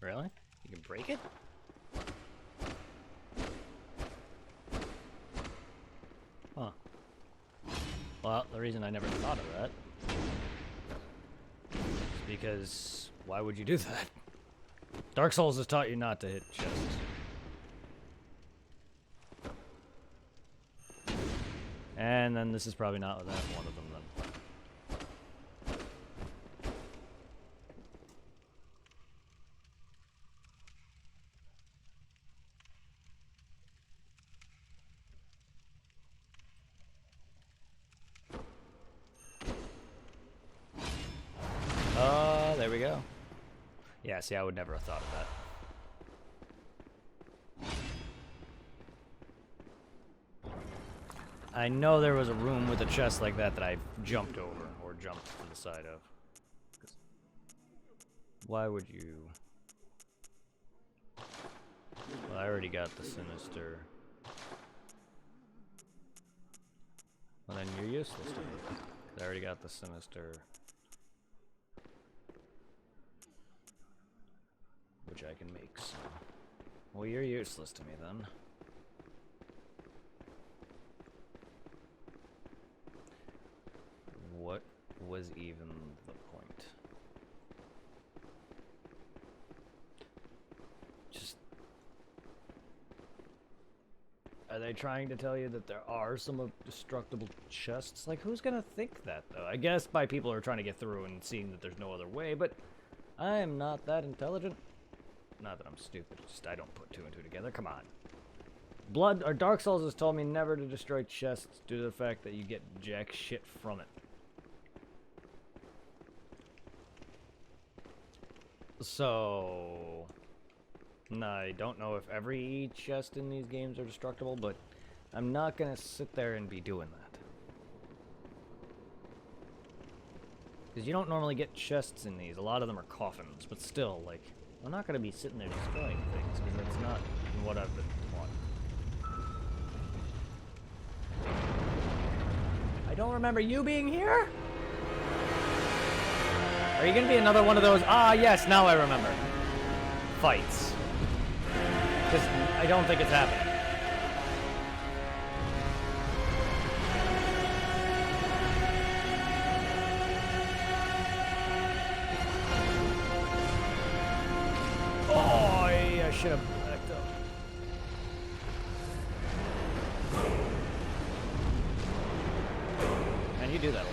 [SPEAKER 1] Really? You can break it? Huh. Well, the reason I never thought of that is because why would you do that? Dark Souls has taught you not to hit chests. And then this is probably not that one of them then. There we go. Yeah, see, I would never have thought of that. I know there was a room with a chest like that that I jumped over, or jumped to the side of. Why would you? Well, I already got the Sinister. Well, then you're useless to me. 'Cause I already got the Sinister. Which I can make, so... Well, you're useless to me, then. What was even the point? Just... Are they trying to tell you that there are some destructible chests? Like, who's gonna think that, though? I guess by people who are trying to get through and seeing that there's no other way, but... I am not that intelligent. Not that I'm stupid, just I don't put two and two together. Come on. Dark Souls has told me never to destroy chests due to the fact that you get jack shit from it. So... I don't know if every chest in these games are destructible, but I'm not gonna sit there and be doing that. Because you don't normally get chests in these. A lot of them are coffins, but still, like... I'm not going to be sitting there destroying things, because that's not what I've been taught. I don't remember you being here? Are you going to be another one of those, ah yes, now I remember, fights? Because I don't think it's happening. I should have backed up. And you do that a lot.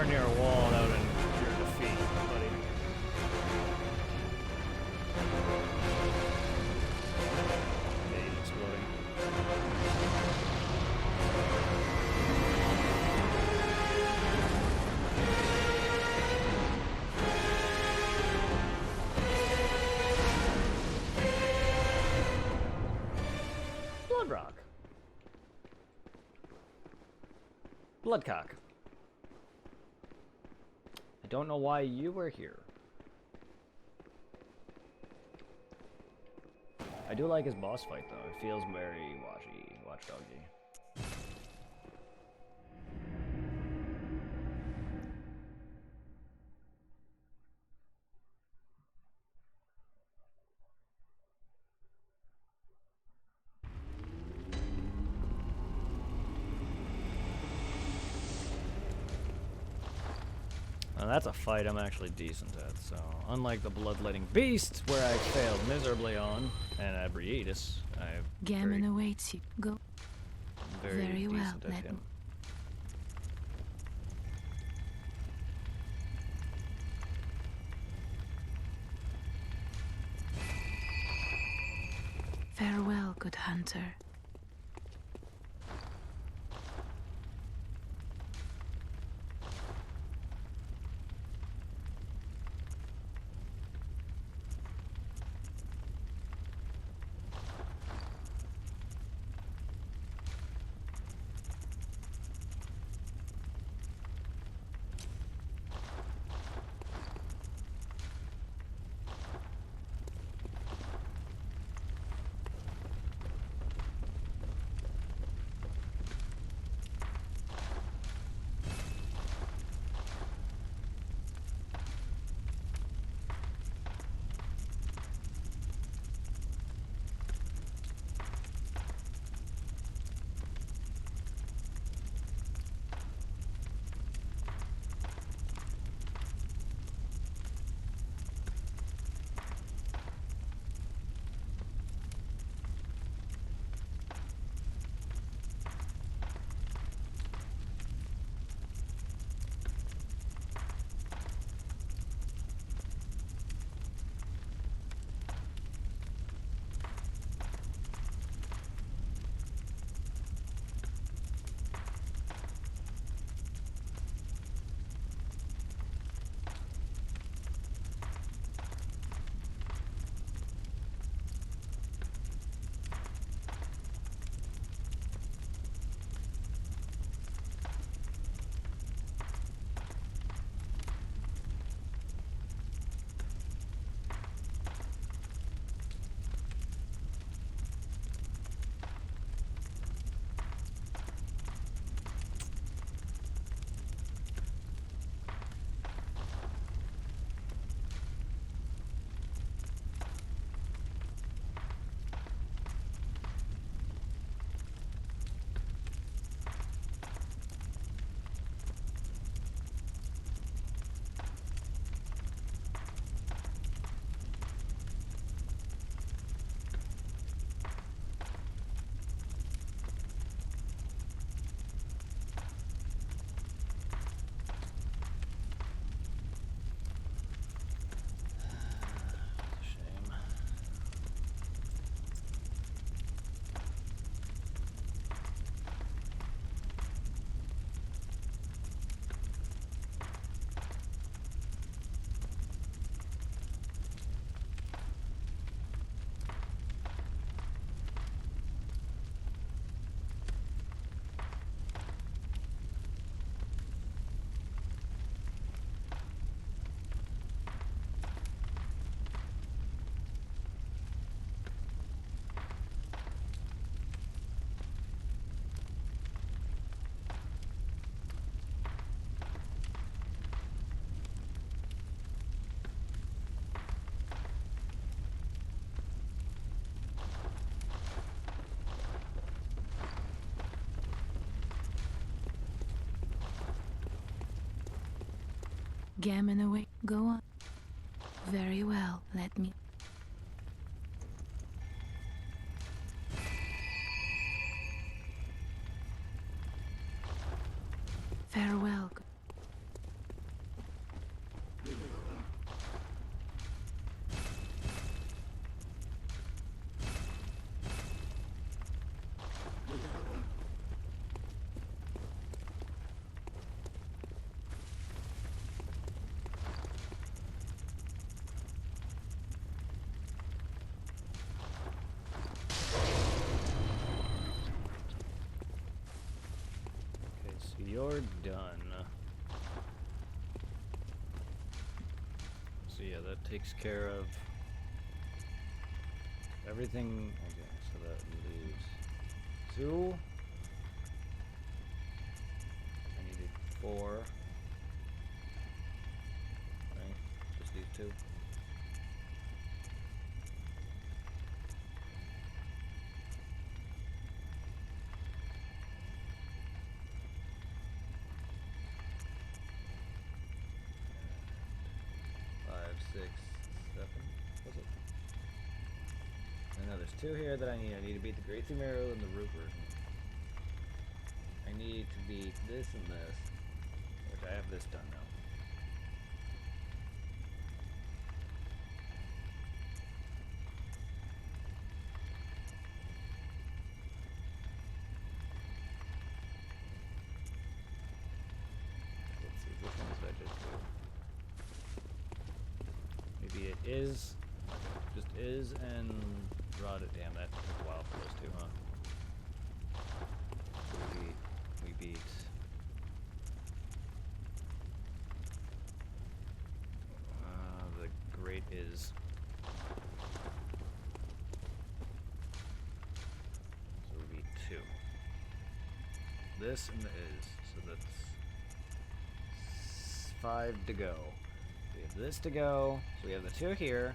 [SPEAKER 1] darn near a wall out in your defeat, buddy. Okay, he's exploding. Bloodrock. Bloodcock. I don't know why you were here. I do like his boss fight though. It feels very watchdoggy. Now that's a fight I'm actually decent at, so unlike the Bloodletting Beast, where I failed miserably on, and at Briatus, I'm
[SPEAKER 2] Gammon awaits you. Go.
[SPEAKER 1] very
[SPEAKER 2] well,
[SPEAKER 1] decent at him.
[SPEAKER 2] Farewell, good hunter. Gammon away. Go on. Very well, let me. Farewell.
[SPEAKER 1] we're done. So yeah, that takes care of everything. Okay, so that leaves 2. I needed 4. Right? Just these 2. Five, 6, 7. Was it? I know there's 2 here that I need. I need to beat the Great Thumero and the root version. I need to beat this and this, which I have this done now. Let's see, which ones did I just do? Maybe it is. Just is and rod it. Damn, that took a while for those 2, huh? So we beat the great is. So we beat 2. This and the is. So that's 5 to go. We have this to go. So we have the 2 here,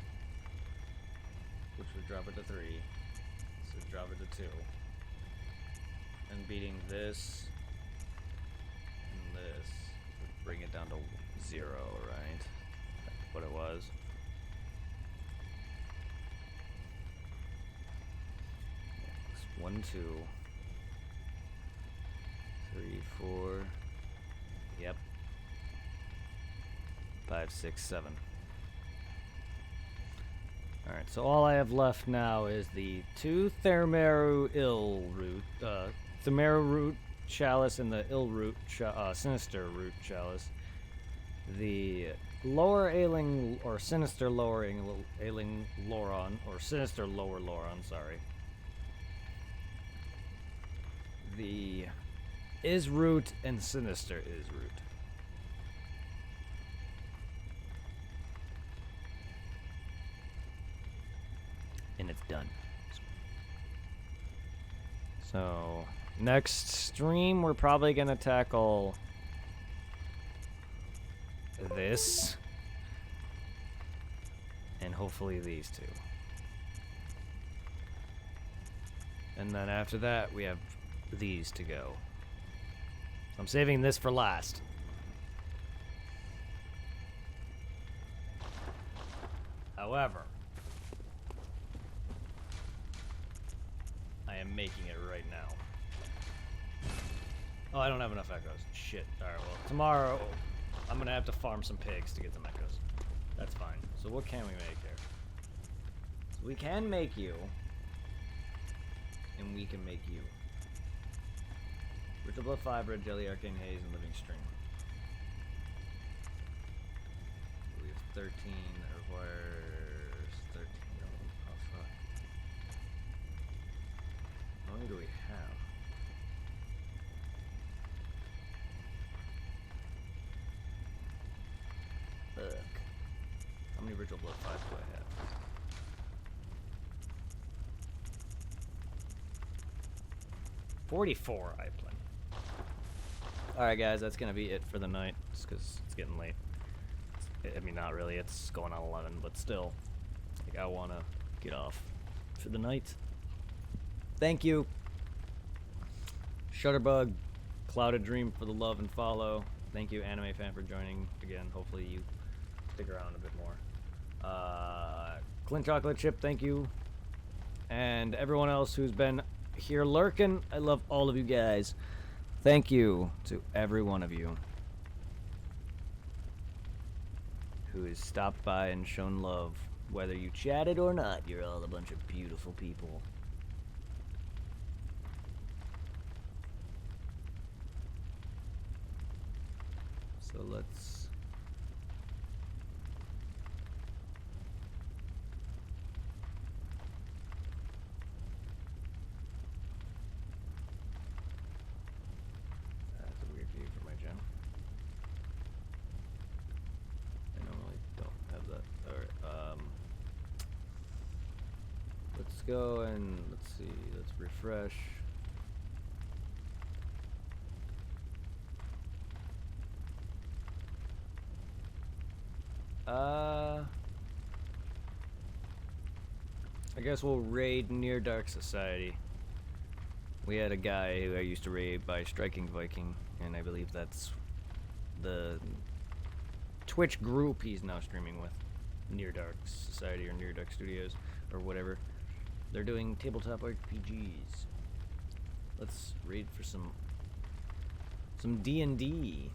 [SPEAKER 1] which would drop it to 3. So drop it to 2. And beating this and this would bring it down to 0, right? That's what it was. Next, 1, 2, 3, 4. Yep. 5, 6, 7. Alright, so all I have left now is the 2 Thumero Ill root, Thumero root chalice and the Ill root, sinister root chalice. The lower ailing, or sinister lowering ailing Loron, or sinister lower Loron, sorry. The is root and sinister is root. And it's done. So, next stream, we're probably gonna tackle this, and hopefully these 2. And then after that, we have these to go. I'm saving this for last. However, I am making it right now. Oh, I don't have enough echoes. Shit. Alright, well, tomorrow I'm gonna have to farm some pigs to get some echoes. That's fine. So what can we make here? So we can make you. And we can make you. Ritual Blood 5, Red Jelly, Arcane Haze, and Living Stream. We have 13 that requires 13. Oh, fuck. How many do we have? Fuck. How many Ritual Blood 5s do I have? $44, I plan. Alright guys, that's gonna be it for the night, just because it's getting late. I mean, not really, it's going on 11, but still. Like, I wanna get off for the night. Thank you. Shutterbug, Clouded Dream for the love and follow. Thank you, Anime Fan, for joining again. Hopefully you stick around a bit more. Clint Chocolate Chip, thank you. And everyone else who's been here lurking, I love all of you guys. Thank you to every one of you who has stopped by and shown love. Whether you chatted or not, you're all a bunch of beautiful people. So let's... That's a weird view for my go and let's see. Let's refresh. I guess we'll raid Near Dark Society. We had a guy who I used to raid by Striking Viking, and I believe that's the Twitch group he's now streaming with. Near Dark Society or Near Dark Studios or whatever. They're doing tabletop RPGs. Let's raid for some D&D.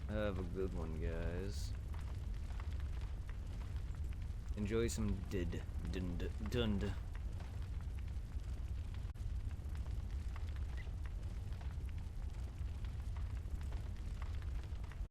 [SPEAKER 1] Have a good one, guys. Enjoy some dund.